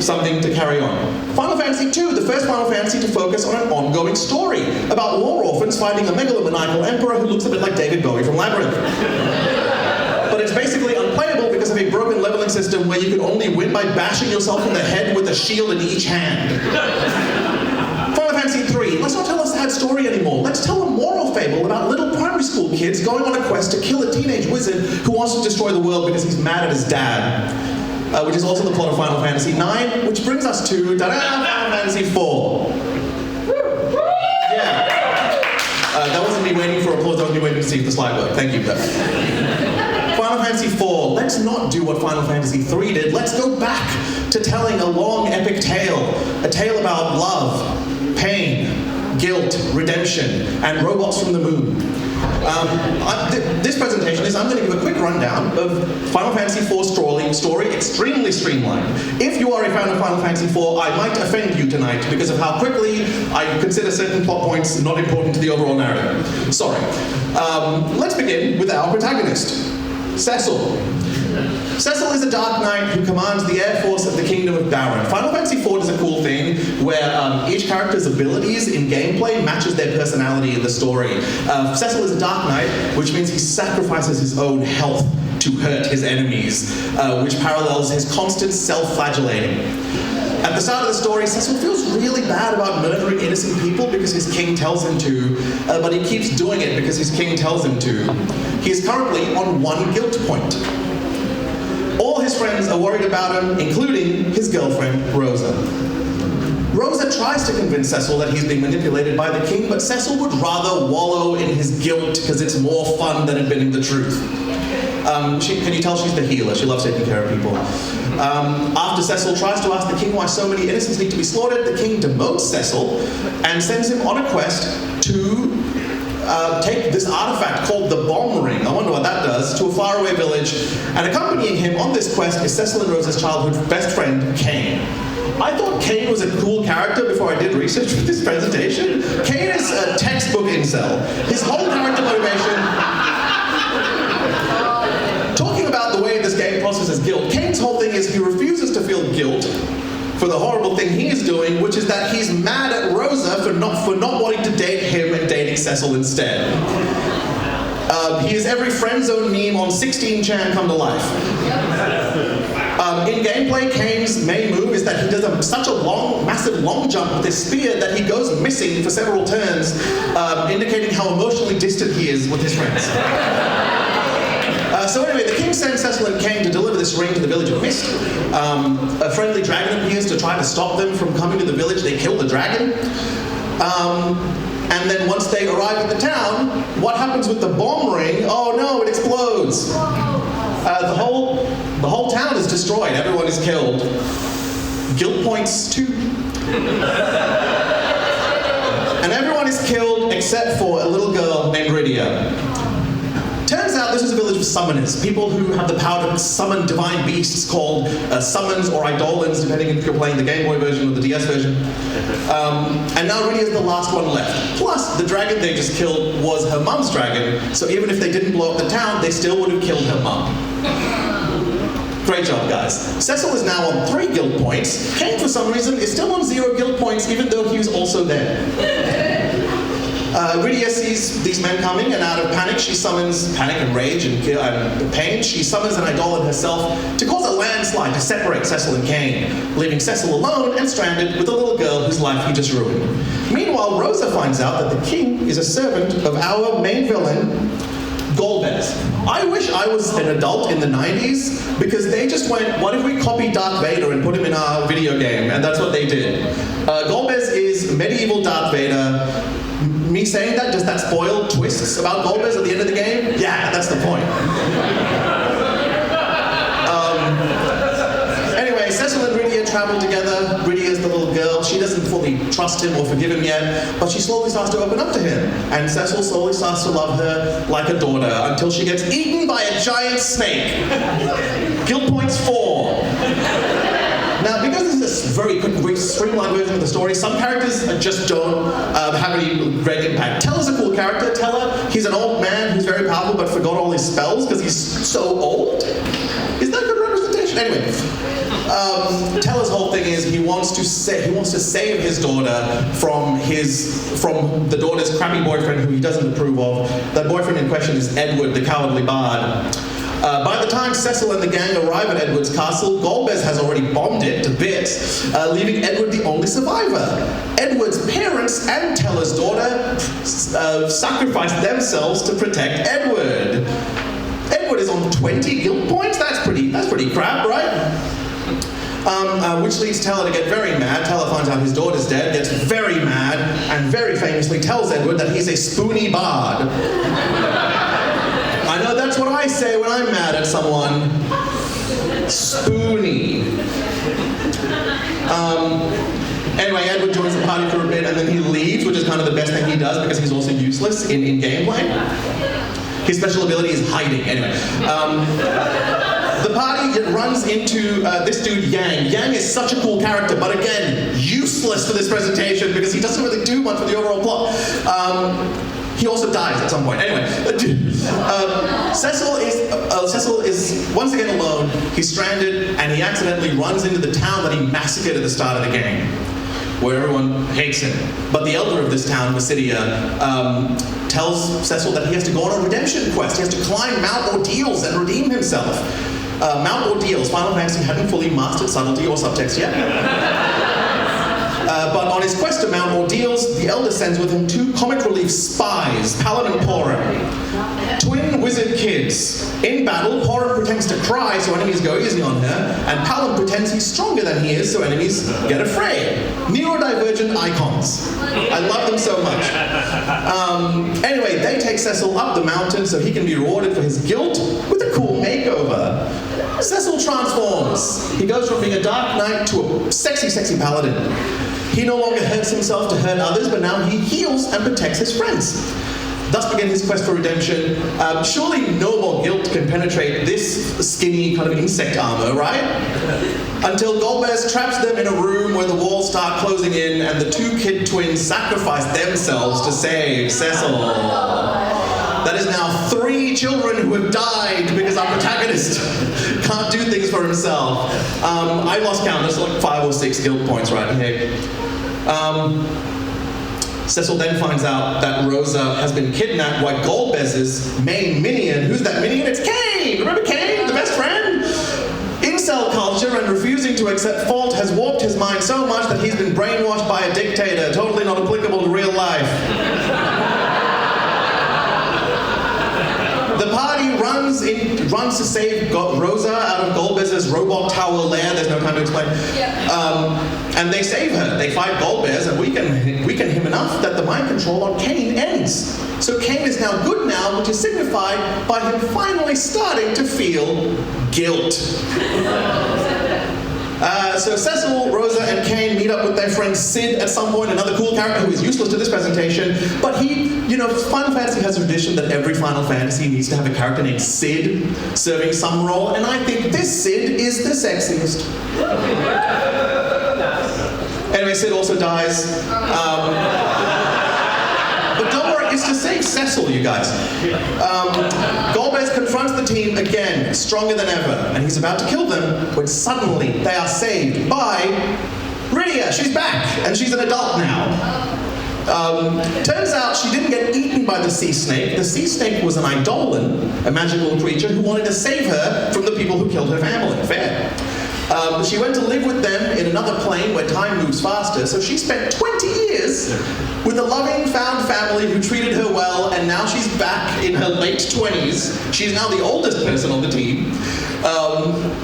Something to carry on. Final Fantasy II, the first Final Fantasy to focus on an ongoing story about war orphans fighting a megalomaniacal emperor who looks a bit like David Bowie from Labyrinth. But it's basically unplayable because of a broken leveling system where you can only win by bashing yourself in the head with a shield in each hand. Final Fantasy III, let's not tell a sad story anymore. Let's tell a moral fable about little primary school kids going on a quest to kill a teenage wizard who wants to destroy the world because he's mad at his dad. Which is also the plot of Final Fantasy IX, which brings us to Final Fantasy IV. That wasn't me waiting for applause, that was me waiting to see if the slide worked. Thank you. Final Fantasy IV. Let's not do what Final Fantasy III did. Let's go back to telling a long epic tale. A tale about love, pain, guilt, redemption, and robots from the moon. This presentation is, I'm going to give a quick rundown of Final Fantasy IV story, extremely streamlined. If you are a fan of Final Fantasy IV, I might offend you tonight because of how quickly I consider certain plot points not important to the overall narrative. Sorry. Let's begin with our protagonist, Cecil. Cecil is a Dark Knight who commands the Air Force of the Kingdom of Baron. Final Fantasy IV does a cool thing where each character's abilities in gameplay matches their personality in the story. Cecil is a Dark Knight, which means he sacrifices his own health to hurt his enemies, which parallels his constant self-flagellating. At the start of the story, Cecil feels really bad about murdering innocent people because his king tells him to, but he keeps doing it because his king tells him to. He is currently on 1 guilt point. All his friends are worried about him, including his girlfriend, Rosa. Rosa tries to convince Cecil that he's being manipulated by the king, but Cecil would rather wallow in his guilt because it's more fun than admitting the truth. Can you tell she's the healer? She loves taking care of people. After Cecil tries to ask the king why so many innocents need to be slaughtered, the king demotes Cecil and sends him on a quest to take this artifact called the Bomb Ring, I wonder what that does, to a faraway village. And accompanying him on this quest is Cecil and Rosa's childhood best friend, Kane. I thought Kane was a cool character before I did research for this presentation. Kane is a textbook incel. His whole character motivation... Talking about the way this game processes guilt, Kane's whole thing is he refuses to feel guilt for the horrible thing he is doing, which is that he's mad at Rosa for not wanting to date him and dating Cecil instead. He is every friend zone meme on 16chan come to life. In gameplay, Kane's main move is that he does such a massive long jump with his spear that he goes missing for several turns, indicating how emotionally distant he is with his friends. So anyway, the king sends Cecil and Kane to deliver this ring to the village of Mist. A friendly dragon appears to try to stop them from coming to the village. They kill the dragon. And then once they arrive at the town, what happens with the bomb ring? Oh no, it explodes. The whole town is destroyed. Everyone is killed. Guilt points 2. And everyone is killed except for a little girl named Rydia. Turns out this is a village of summoners, people who have the power to summon divine beasts called summons or eidolons, depending if you're playing the Game Boy version or the DS version. And now Rydia is the last one left. Plus, the dragon they just killed was her mum's dragon, so even if they didn't blow up the town, they still would have killed her mum. Great job, guys. Cecil is now on 3 guilt points. Kane, for some reason, is still on 0 guilt points, even though he was also there. Rydia sees these men coming, and out of panic, she summons panic and rage and pain. She summons an eidolon herself to cause a landslide to separate Cecil and Kane, leaving Cecil alone and stranded with a little girl whose life he just ruined. Meanwhile, Rosa finds out that the king is a servant of our main villain, Golbez. I wish I was an adult in the 90s, because they just went, what if we copy Darth Vader and put him in our video game? And that's what they did. Golbez is medieval Darth Vader. Me saying that, does that spoil twists about Golbez at the end of the game? Yeah, that's the point. Anyway, Cecil and Rydia travel together. Rydia is the little girl. She doesn't fully trust him or forgive him yet, but she slowly starts to open up to him. And Cecil slowly starts to love her like a daughter until she gets eaten by a giant snake. Guilt points 4. Now, because this is a very quick, streamlined version of the story, some characters just don't have any great impact. Teller's a cool character. Teller, he's an old man who's very powerful but forgot all his spells because he's so old. Is that a good representation? Anyway, Teller's whole thing is he wants to save his daughter from the daughter's crappy boyfriend who he doesn't approve of. That boyfriend in question is Edward, the cowardly bard. By the time Cecil and the gang arrive at Edward's castle, Golbez has already bombed it to bits, leaving Edward the only survivor. Edward's parents and Teller's daughter sacrificed themselves to protect Edward. Edward is on 20 guilt points? That's pretty crap, right? which leads Teller to get very mad. Teller finds out his daughter's dead, gets very mad, and very famously tells Edward that he's a spoony bard. I know that's what I say when I'm mad at someone. Spoony. Anyway, Edward joins the party for a bit and then he leaves, which is kind of the best thing he does because he's also useless in gameplay. His special ability is hiding. Anyway. The party runs into this dude, Yang. Yang is such a cool character, but again, useless for this presentation because he doesn't really do much for the overall plot. He also dies at some point. Anyway, Cecil is once again alone. He's stranded, and he accidentally runs into the town that he massacred at the start of the game, where everyone hates him. But the elder of this town, Felicity, tells Cecil that he has to go on a redemption quest. He has to climb Mount Ordeals and redeem himself. Mount Ordeals, Final Fantasy hadn't fully mastered subtlety or subtext yet. But on his quest to Mount Ordeals, the Elder sends with him 2 comic relief spies, Palin and Porin. Twin wizard kids. In battle, Porin pretends to cry so enemies go easy on her, and Palin pretends he's stronger than he is so enemies get afraid. Neurodivergent icons. I love them so much. Anyway, they take Cecil up the mountain so he can be rewarded for his guilt with a cool makeover. Cecil transforms. He goes from being a dark knight to a sexy, sexy paladin. He no longer hurts himself to hurt others, but now he heals and protects his friends. Thus began his quest for redemption. Surely no more guilt can penetrate this skinny kind of insect armor, right? Until Golbez traps them in a room where the walls start closing in and the 2 kid twins sacrifice themselves to save Cecil. That is now 3 children who have died because our protagonist can't do things for himself. I lost count, there's like 5 or 6 guilt points right here. Cecil then finds out that Rosa has been kidnapped by Golbez's main minion. Who's that minion? It's Kane! Remember Kane, the best friend? Incel culture and refusing to accept fault has warped his mind so much that he's been brainwashed by a dictator, totally not applicable to real life. The party runs to save Rosa out of Golbez's robot tower lair. There's no time to explain. And they save her. They fight Golbez and weaken him enough that the mind control on Kane ends. So Kane is now good now, which is signified by him finally starting to feel guilt. So Cecil, Rosa, and Kane meet up with their friend Sid at some point, another cool character who is useless to this presentation, but he, Final Fantasy has a tradition that every Final Fantasy needs to have a character named Sid serving some role, and I think this Sid is the sexiest. Anyway, Sid also dies. But don't worry, it's to save Cecil, you guys. Golbez confronts the team again, stronger than ever, and he's about to kill them when suddenly they are saved by Rydia. She's back, and she's an adult now. Turns out she didn't get eaten by the sea snake. The sea snake was an Eidolon, a magical creature who wanted to save her from the people who killed her family. Fair. She went to live with them in another plane where time moves faster, so she spent 20 years with a loving found family who treated her well, and now she's back in her late 20s. She's now the oldest person on the team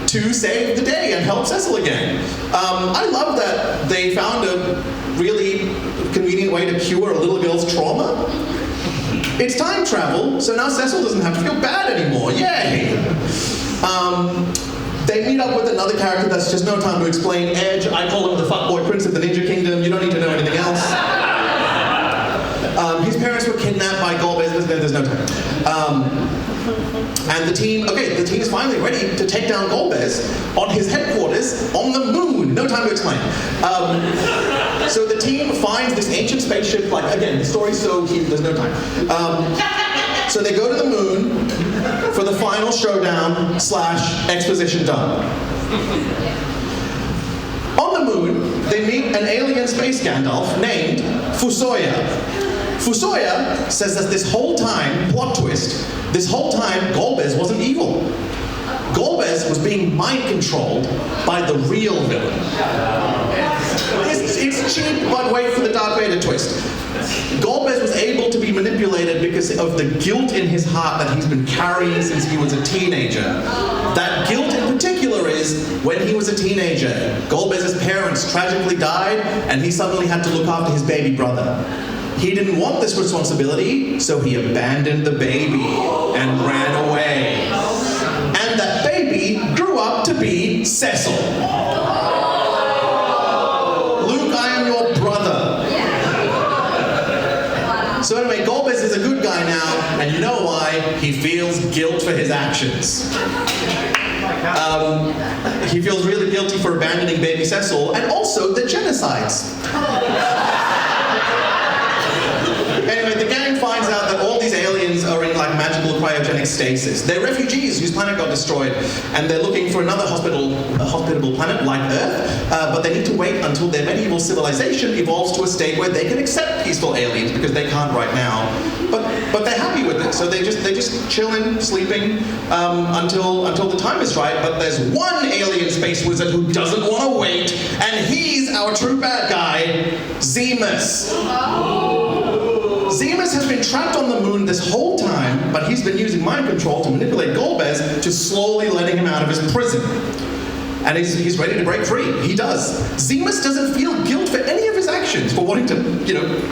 to save the day and help Cecil again. I love that they found a really convenient way to cure a little girl's trauma. It's time travel, so now Cecil doesn't have to feel bad anymore. Yay! They meet up with another character that's just no time to explain. Edge, I call him the fuckboy prince of the Ninja Kingdom. You don't need to know anything else. His parents were kidnapped by Golbez. There's no time. And the team is finally ready to take down Golbez on his headquarters on the moon. No time to explain. So the team finds this ancient spaceship. Again, the story's so huge, there's no time. So they go to the moon for the final showdown / exposition dump. On the moon, they meet an alien space Gandalf named Fusoya. Fusoya says that this whole time, plot twist, this whole time Golbez wasn't evil. Golbez was being mind controlled by the real villain. It's cheap, but wait for the Darth Vader twist. Golbez was able to be manipulated because of the guilt in his heart that he's been carrying since he was a teenager. That guilt in particular is when he was a teenager, Golbez's parents tragically died and he suddenly had to look after his baby brother. He didn't want this responsibility, so he abandoned the baby and ran away. And that baby grew up to be Cecil. Luke, I am your brother. So anyway, Golbez is a good guy now, and you know why? He feels guilt for his actions. He feels really guilty for abandoning baby Cecil, and also the genocides. Anyway, the gang finds out that all these aliens are in like magical cryogenic stasis. They're refugees whose planet got destroyed, and they're looking for another hospitable planet like Earth, but they need to wait until their medieval civilization evolves to a state where they can accept peaceful aliens, because they can't right now. But they're happy with it, so they're just chilling, sleeping until the time is right. But there's one alien space wizard who doesn't want to wait, and he's our true bad guy, Zemus. Zemus has been trapped on the moon this whole time, but he's been using mind control to manipulate Golbez to slowly letting him out of his prison. And he's ready to break free. He does. Zemus doesn't feel guilt for any of his actions, for wanting to,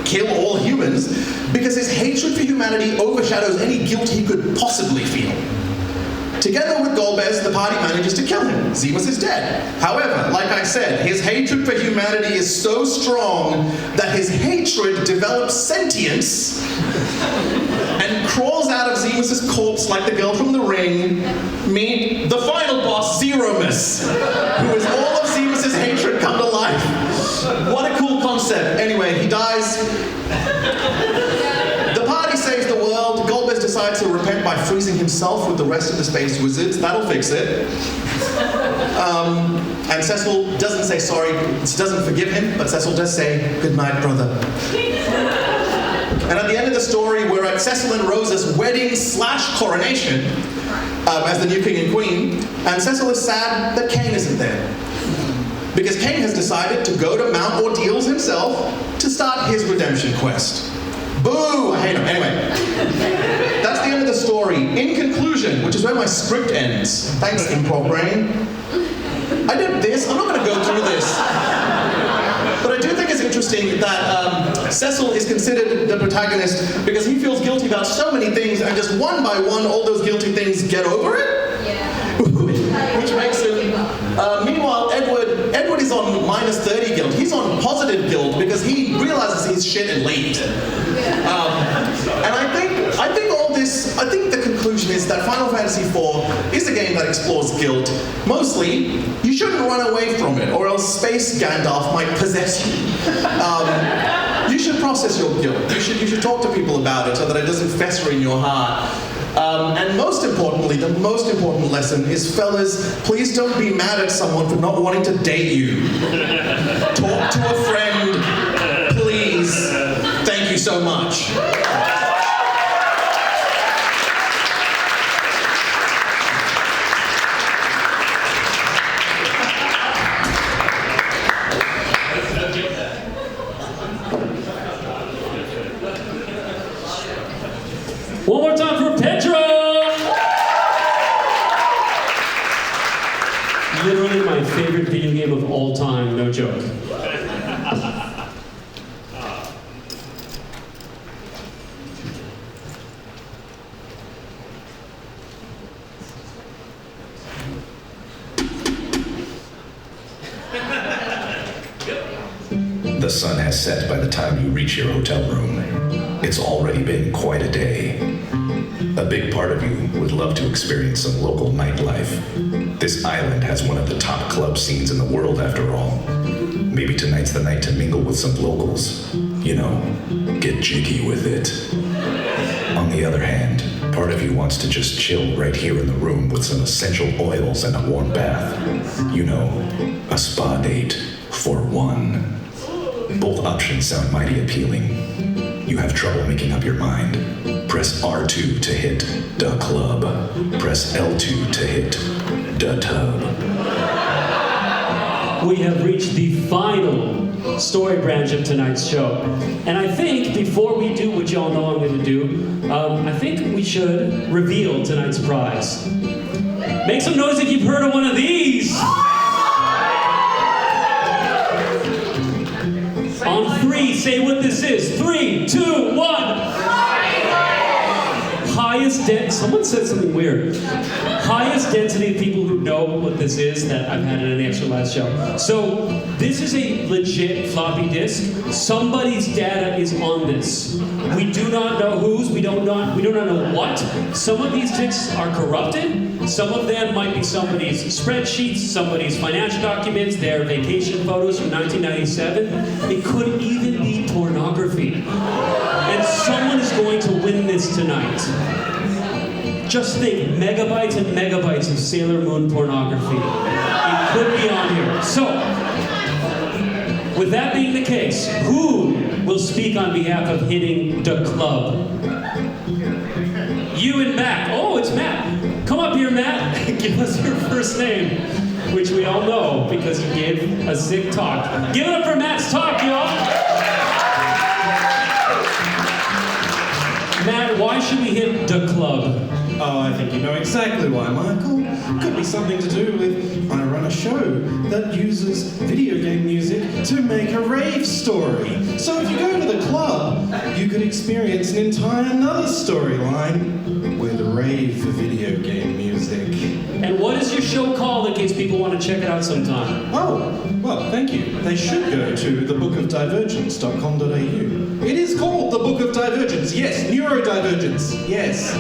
kill all humans, because his hatred for humanity overshadows any guilt he could possibly feel. Together with Golbez, the party manages to kill him. Zemus is dead. However, like I said, his hatred for humanity is so strong that his hatred develops sentience and crawls out of Zemus's corpse like the girl from The Ring. Meet the final boss, Zeromus, who is all of Zemus's hatred come to life. What a cool concept. Anyway, he dies. The party saves the world. Golbez decides to repent by freezing himself with the rest of the space wizards. That'll fix it. And Cecil doesn't say sorry. She doesn't forgive him, but Cecil does say, "Good night, brother." And at the end of the story, we're at Cecil and Rosa's wedding/coronation as the new king and queen. And Cecil is sad that Cain isn't there, because Cain has decided to go to Mount Ordeals himself to start his redemption quest. Boo! I hate him. Anyway, that's the end of the story. In conclusion, which is where my script ends. Thanks, Improv Brain. I did this. I'm not going to go through this. But I do think it's interesting that Cecil is considered the protagonist because he feels guilty about so many things, and just one by one, all those guilty things get over it. Yeah. Which makes him... meanwhile, Edward is on -30 guilt. He's on positive guilt because he realizes he's shit and leaves. And I think all this, I think the conclusion is that Final Fantasy IV is a game that explores guilt. Mostly, you shouldn't run away from it, or else Space Gandalf might possess you. You should process your guilt. You should talk to people about it so that it doesn't fester in your heart. And most importantly, the most important lesson is, fellas, please don't be mad at someone for not wanting to date you. Talk to a friend, please. Thank you so much. One more time for Pedro! Literally my favorite video game of all time, no joke. The sun has set by the time you reach your hotel room. It's already been quite a day. A big part of you would love to experience some local nightlife. This island has one of the top club scenes in the world, after all. Maybe tonight's the night to mingle with some locals. You know, get jiggy with it. On the other hand, part of you wants to just chill right here in the room with some essential oils and a warm bath. You know, a spa date for one. Both options sound mighty appealing. You have trouble making up your mind. Press R2 to hit the club. Press L2 to hit the tub. we have reached the final story branch of tonight's show. And I think before we do what y'all know I'm going to do, I think we should reveal tonight's prize. Make some noise if you've heard of one of these. On 3, say what this is. 3, 2, 1. Highest density. Someone said something weird. Highest density of people who know what this is that I've had in an Extra Lives show. So this is a legit floppy disk. Somebody's data is on this. We do not know whose. We do not know what. Some of these disks are corrupted. Some of them might be somebody's spreadsheets, somebody's financial documents, their vacation photos from 1997. It could even be pornography. And someone is going to win this tonight. Just think, megabytes and megabytes of Sailor Moon pornography. It could be on here. So, with that being the case, who will speak on behalf of hitting the club? You and Matt. Oh, it's Matt. Come up here, Matt. Give us your first name, which we all know because he gave a sick talk. Give it up for Matt's talk, y'all. Matt, why should we hit the club? Oh, I think you know exactly why, Michael. Could be something to do with I run a show that uses video game music to make a rave story. So if you go to the club, you could experience an entire another storyline with rave video game music. And what is your show called in case people want to check it out sometime? Oh, well, thank you. They should go to thebookofdivergence.com.au. It is called The Book of Divergence. Yes, neurodivergence. Yes.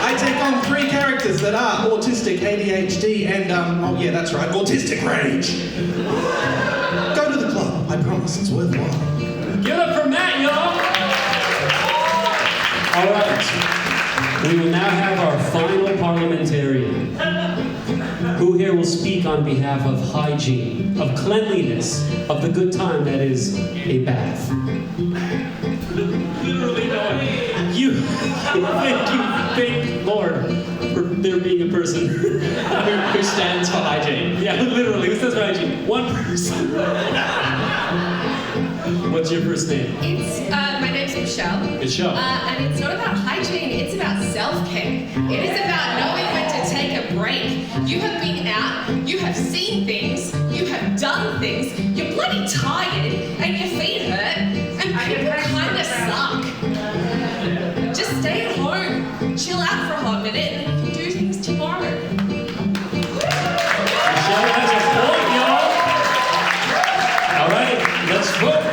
I take on 3 characters that are autistic, ADHD, and, oh yeah, that's right, autistic rage. Go to the club. I promise it's worthwhile. Give it up for Matt, y'all! All right. We will now have our final parliamentarian. Who here will speak on behalf of hygiene, of cleanliness, of the good time that is a bath? Literally no one. Thank you, thank Lord, for there being a person who stands for hygiene. Yeah, literally, who stands for hygiene? One person. What's your first name? My name's Michelle. Michelle. And it's not about hygiene, it's about self-care. It is about knowing when to take a break. You have been out, you have seen things, you have done things, you're bloody tired, and your feet hurt, and people kind of suck. Just stay at home, chill out for a hot minute, and you can do things tomorrow. Michelle has a point, y'all. All right, let's vote.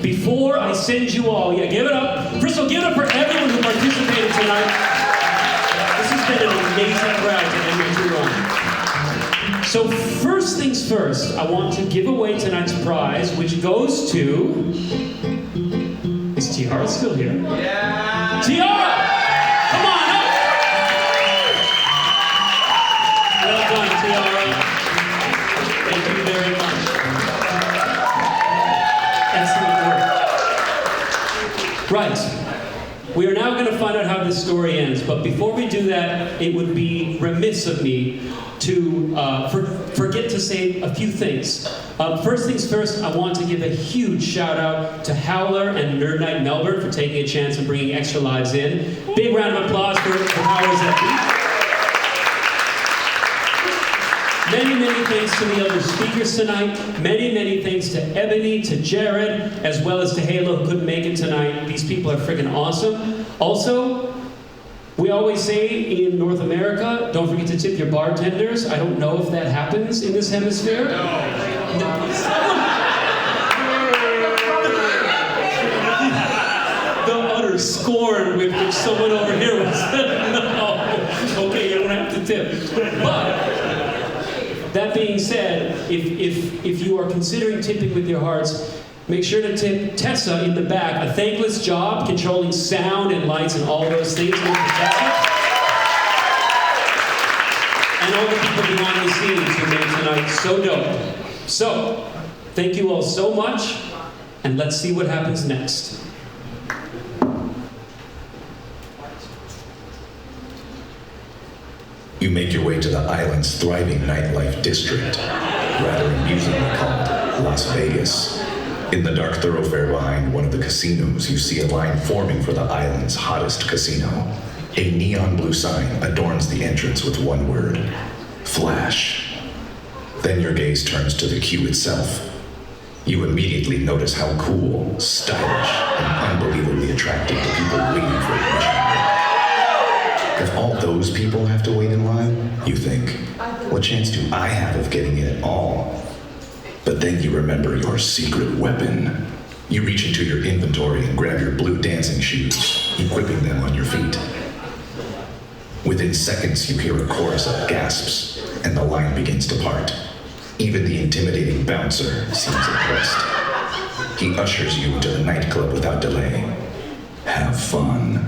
Before I send you all, yeah, give it up. First of all, give it up for everyone who participated tonight. This has been an amazing crowd to end your run. So first things first, I want to give away tonight's prize, which goes to... Is Tiara still here? Yeah! Tiara! Come on up! Well done, Tiara. Thank you very much. Excellent work. Right. We are now going to find out how this story ends, but before we do that, it would be remiss of me to forget to say a few things. First things first, I want to give a huge shout out to Howler and Nerd Nite Melbourne for taking a chance and bringing Extra Lives in. Big round of applause for the powers that be. Many, many thanks to the other speakers tonight. Many, many thanks to Ebony, to Jared, as well as to Halo who couldn't make it tonight. These people are freaking awesome. Also, we always say in North America, don't forget to tip your bartenders. I don't know if that happens in this hemisphere. No. The utter scorn with which someone over here was. No. Okay, you don't have to tip. But that being said, if you are considering tipping with your hearts, make sure to tip Tessa in the back. A thankless job controlling sound and lights and all those things. And all the people behind the scenes who made tonight so dope. So, thank you all so much, and let's see what happens next. You make your way to the island's thriving nightlife district, rather amusingly called Las Vegas. In the dark thoroughfare behind one of the casinos, you see a line forming for the island's hottest casino. A neon blue sign adorns the entrance with one word: Flash. Then your gaze turns to the queue itself. You immediately notice how cool, stylish, and unbelievably attractive the people waiting for admission. If all those people have to wait in line, you think, what chance do I have of getting in at all? But then you remember your secret weapon. You reach into your inventory and grab your blue dancing shoes, equipping them on your feet. Within seconds, you hear a chorus of gasps, and the line begins to part. Even the intimidating bouncer seems impressed. He ushers you into the nightclub without delay. Have fun.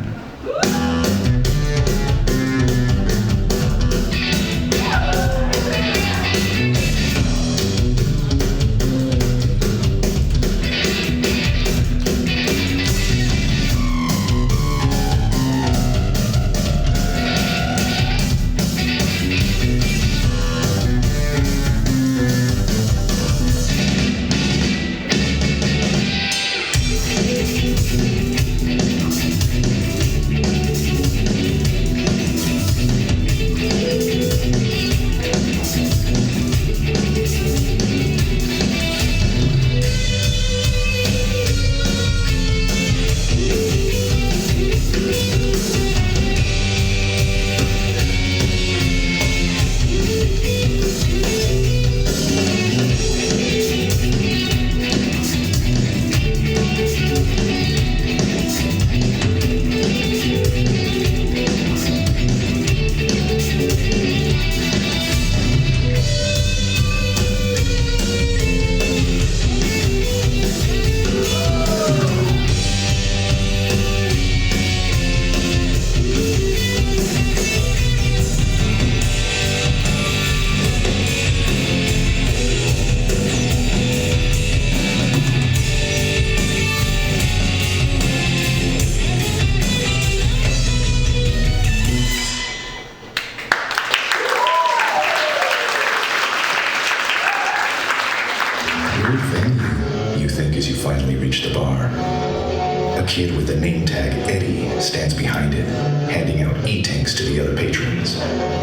kid with the name tag Eddie stands behind it, handing out e-tanks to the other patrons.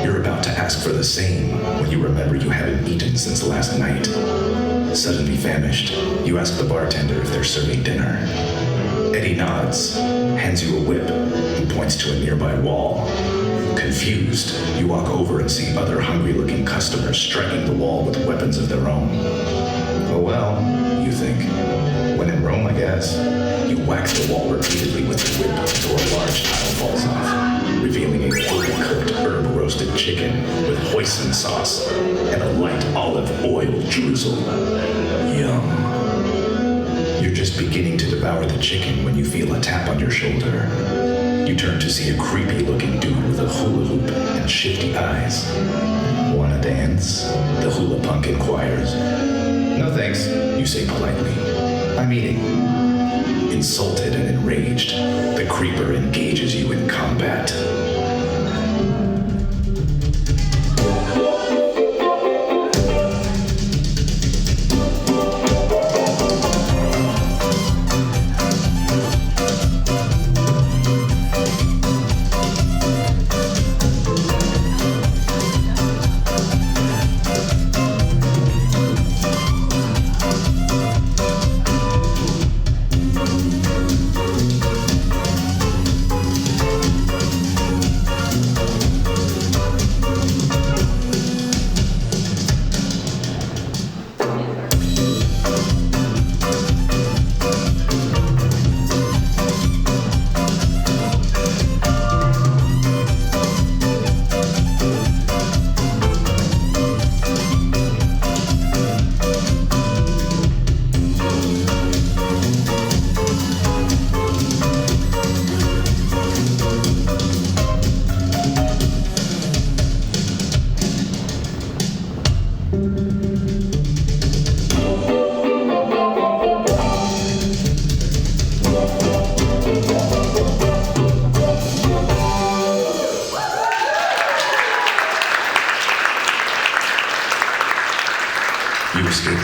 You're about to ask for the same when you remember you haven't eaten since last night. Suddenly famished, you ask the bartender if they're serving dinner. Eddie nods, hands you a whip, and points to a nearby wall. Confused, you walk over and see other hungry-looking customers striking the wall with weapons of their own. Oh well, you think. When in Rome, I guess. You whack the wall repeatedly with the whip until a large tile falls off, revealing a fully cooked herb-roasted chicken with hoisin sauce and a light olive oil drizzle. Yum. You're just beginning to devour the chicken when you feel a tap on your shoulder. You turn to see a creepy-looking dude with a hula hoop and shifty eyes. Wanna dance? The hula punk inquires. No thanks, you say politely. I'm eating. Insulted and enraged, the creeper engages you in combat.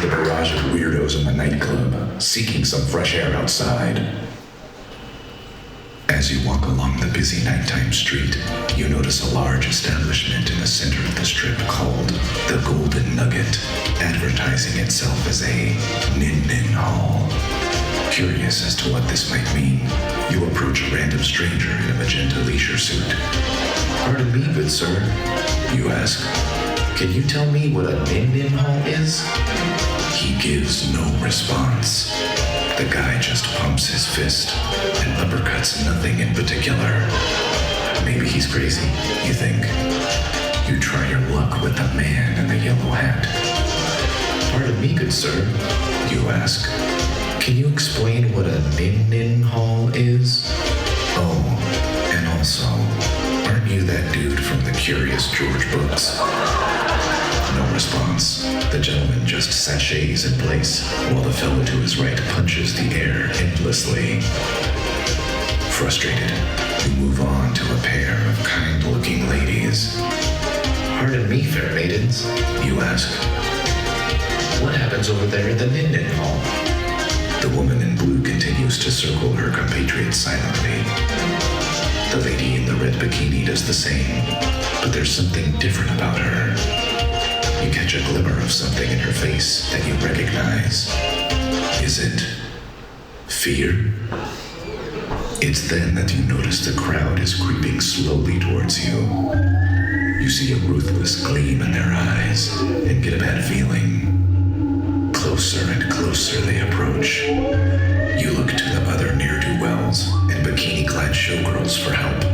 the barrage of weirdos in the nightclub, seeking some fresh air outside. As you walk along the busy nighttime street, you notice a large establishment in the center of the strip called the Golden Nugget, advertising itself as a Nin-Nin Hall. Curious as to what this might mean, you approach a random stranger in a magenta leisure suit. "Pardon me, good sir," you ask. "Can you tell me what a Nin-Nin Hall is?" He gives no response. The guy just pumps his fist and uppercuts nothing in particular. Maybe he's crazy, you think. You try your luck with the man in the yellow hat. "Pardon me, good sir," you ask. "Can you explain what a Nin-Nin Hall is? Oh, and also, aren't you that dude from the Curious George books?" No response. The gentleman just sachets in place, while the fellow to his right punches the air endlessly. Frustrated, you move on to a pair of kind-looking ladies. "Pardon me, fair maidens," you ask. "What happens over there at the Nin-Nin Hall?" The woman in blue continues to circle her compatriots silently. The lady in the red bikini does the same, but there's something different about her. You catch a glimmer of something in her face that you recognize. Is it fear? It's then that you notice the crowd is creeping slowly towards you. You see a ruthless gleam in their eyes and get a bad feeling. Closer and closer they approach. You look to the other ne'er-do-wells and bikini-clad showgirls for help,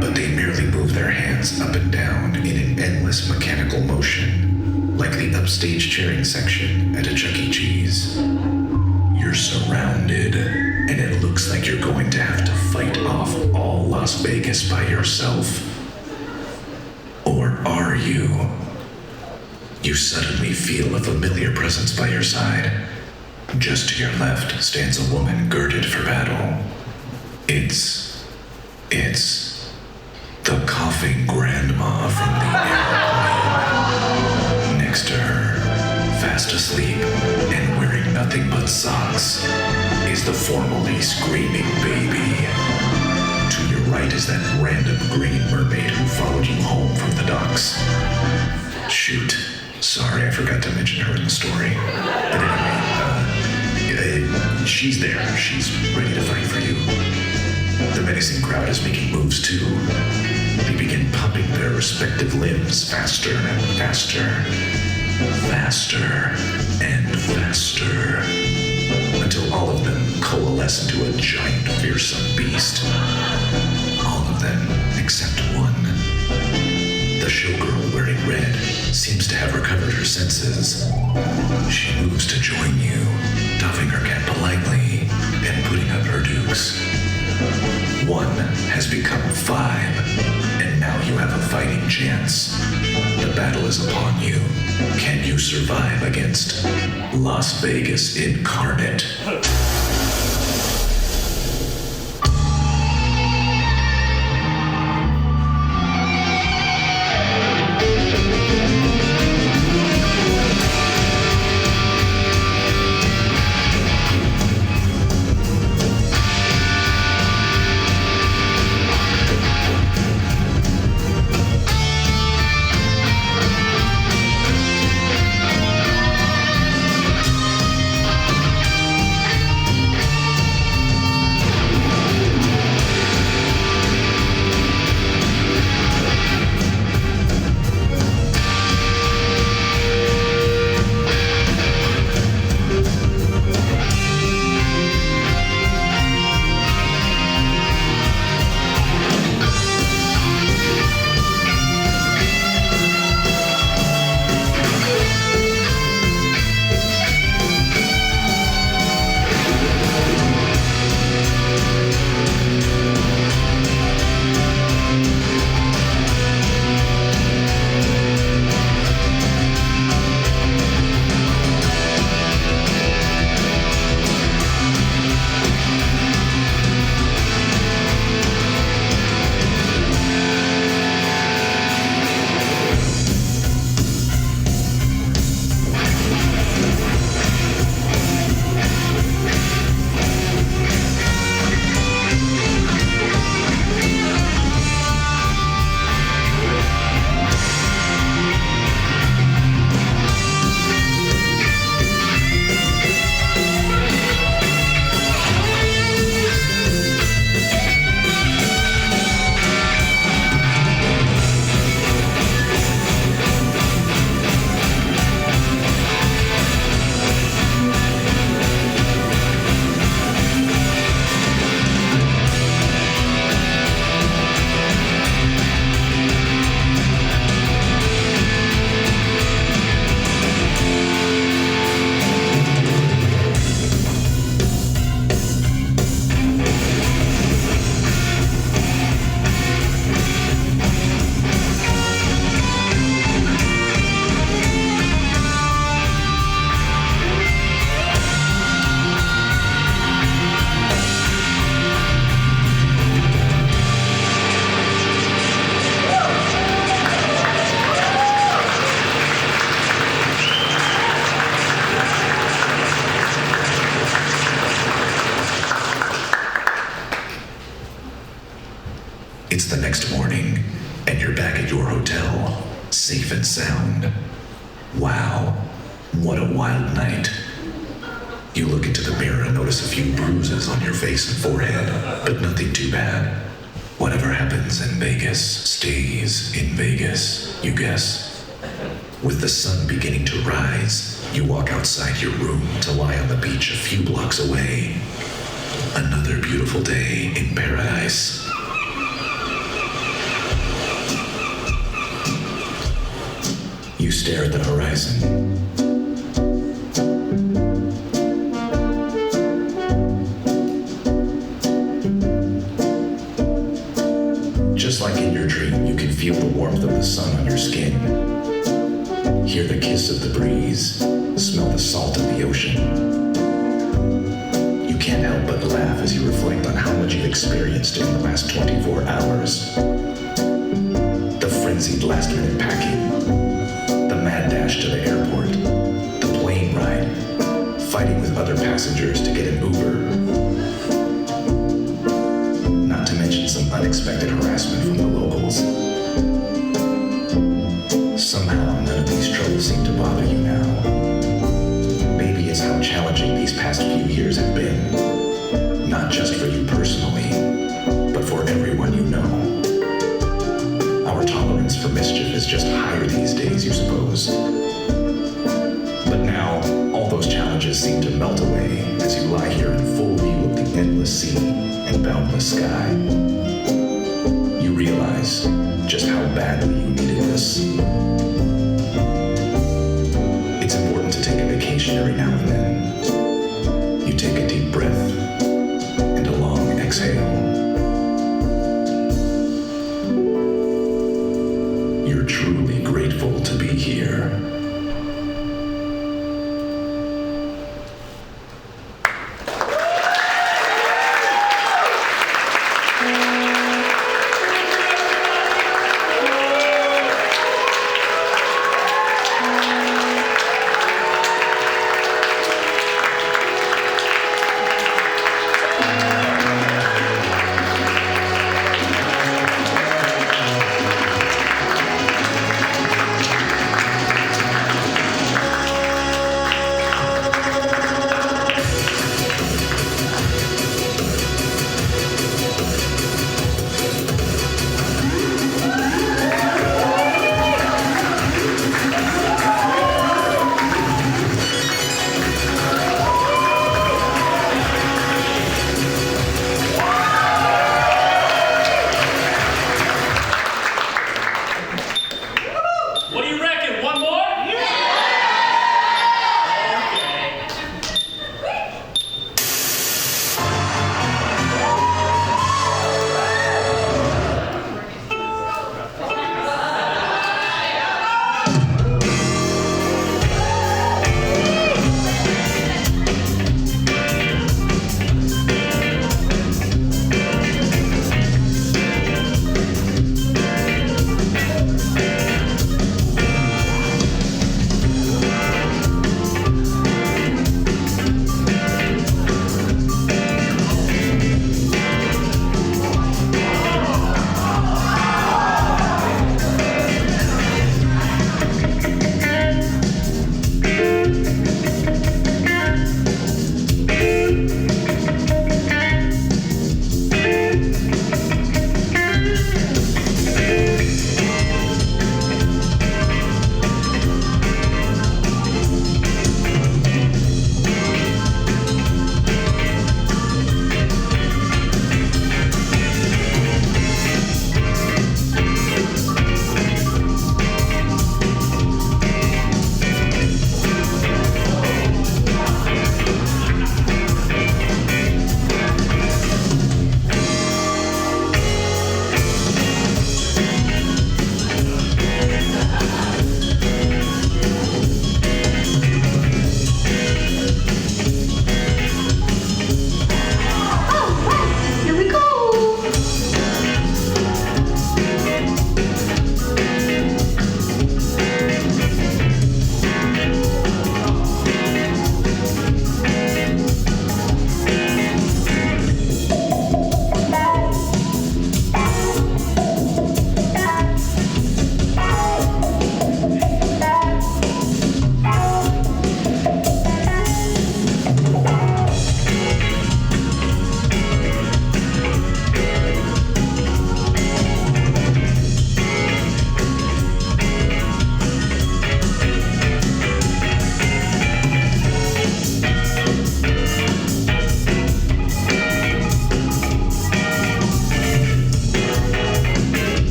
but they merely move their hands up and down in an endless mechanical motion, like the upstage cheering section at a Chuck E. Cheese. You're surrounded, and it looks like you're going to have to fight off all Las Vegas by yourself. Or are you? You suddenly feel a familiar presence by your side. Just to your left stands a woman girded for battle. It's the coughing grandma from the airplane. Next to her, fast asleep and wearing nothing but socks, is the formerly screaming baby. To your right is that random green mermaid who followed you home from the docks. Shoot. Sorry, I forgot to mention her in the story. But anyway, she's there. She's ready to fight for you. The menacing crowd is making moves too. They begin pumping their respective limbs faster and faster. Faster and faster. Until all of them coalesce into a giant, fearsome beast. All of them except one. The showgirl wearing red seems to have recovered her senses. She moves to join you, doffing her cap politely and putting up her dukes. One has become 5, and now you have a fighting chance. The battle is upon you. Can you survive against Las Vegas Incarnate? entered your hotel, safe and sound. Wow, what a wild night. You look into the mirror and notice a few bruises on your face and forehead, but nothing too bad. Whatever happens in Vegas stays in Vegas, you guess. With the sun beginning to rise, you walk outside your room to lie on the beach a few blocks away. Another beautiful day in paradise. You stare at the horizon. Just like in your dream, you can feel the warmth of the sun on your skin. Hear the kiss of the breeze, smell the salt of the ocean. You can't help but laugh as you reflect on how much you've experienced in the last 24 hours. The frenzied last-minute packing, the mad dash to the airport, the plane ride, fighting with other passengers to get an Uber. Not to mention some unexpected harassment from the locals. Somehow, none of these troubles seem to bother you now. Maybe it's how challenging these past few years have been. Not just for you personally, but for everyone you know. Our tolerance for mischief is just higher these days, you suppose. But now, all those challenges seem to melt away as you lie here in full view of the endless sea and boundless sky. You realize just how badly you needed this. It's important to take a vacation every now and then. You take a deep breath and a long exhale. You're truly grateful to be here.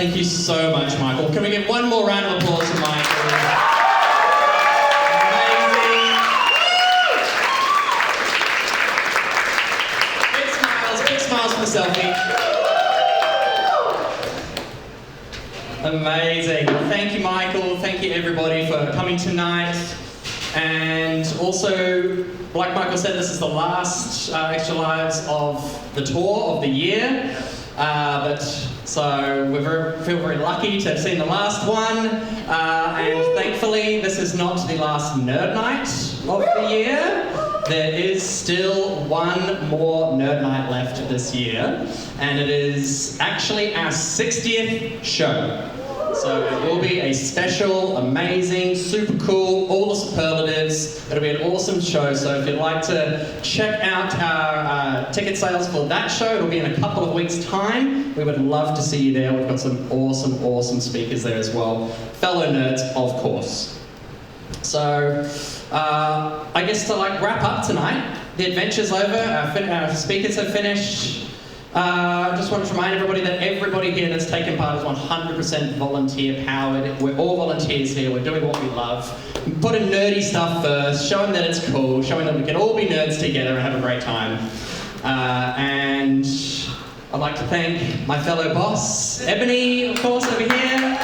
Thank you so much, Michael. Can we give one more round of applause for Michael? Amazing. Big smiles for the selfie. Amazing. Well, thank you, Michael. Thank you, everybody, for coming tonight. And also, like Michael said, this is the last Extra Lives of the tour of the year. So we feel very lucky to have seen the last one. And thankfully, this is not the last Nerd Night of the year. There is still one more Nerd Night left this year. And it is actually our 60th show. So it will be a special, amazing, super cool, all the superlatives. It'll be an awesome show. So if you'd like to check out our ticket sales for that show, it'll be in a couple of weeks' time. We would love to see you there. We've got some awesome, awesome speakers there as well. Fellow nerds, of course. So I guess to wrap up tonight, the adventure's over. Our speakers have finished. I just want to remind everybody that everybody here that's taken part is 100% volunteer powered. We're all volunteers here. We're doing what we love. We put in nerdy stuff first, showing that it's cool, showing that we can all be nerds together and have a great time. And I'd like to thank my fellow boss, Ebony, of course, over here.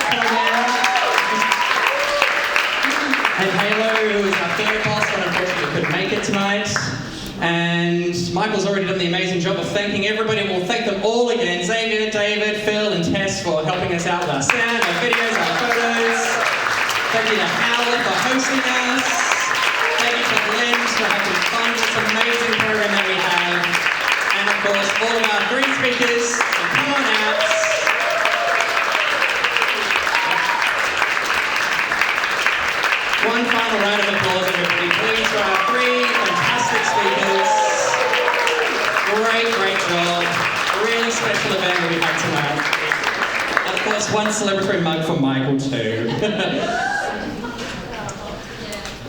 And Halo, who is our third boss, but unfortunately couldn't make it tonight. And Michael's already done the amazing job of thanking everybody. We'll thank them all again. Xavier, David, Phil, and Tess for helping us out with our sound, our videos, our photos. Thank you to Howard for hosting us. Thank you to Glenn for having fun with this amazing program that we have. And of course, all of our three speakers. So come on out. One final round of applause, everybody, please, for our three fantastic speakers. Great job. Really special event that we had tonight. And of course, one celebratory mug for Michael too.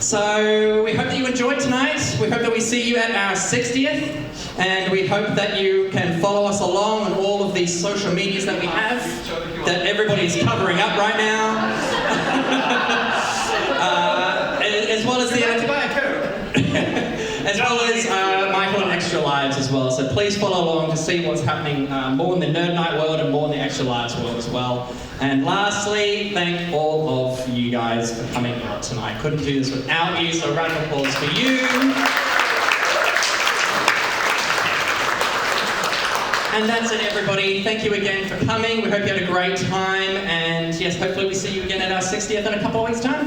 So we hope that you enjoyed tonight. We hope that we see you at our 60th. And we hope that you can follow us along on all of these social medias that we have, that everybody is covering up right now. As well as the as well as Michael and Extra Lives as well. So please follow along to see what's happening more in the Nerd Nite world and more in the Extra Lives world as well. And lastly, thank all of you guys for coming out tonight. Couldn't do this without you, so a round of applause for you. And that's it, everybody. Thank you again for coming. We hope you had a great time. And yes, hopefully we see you again at our 60th in a couple of weeks' time.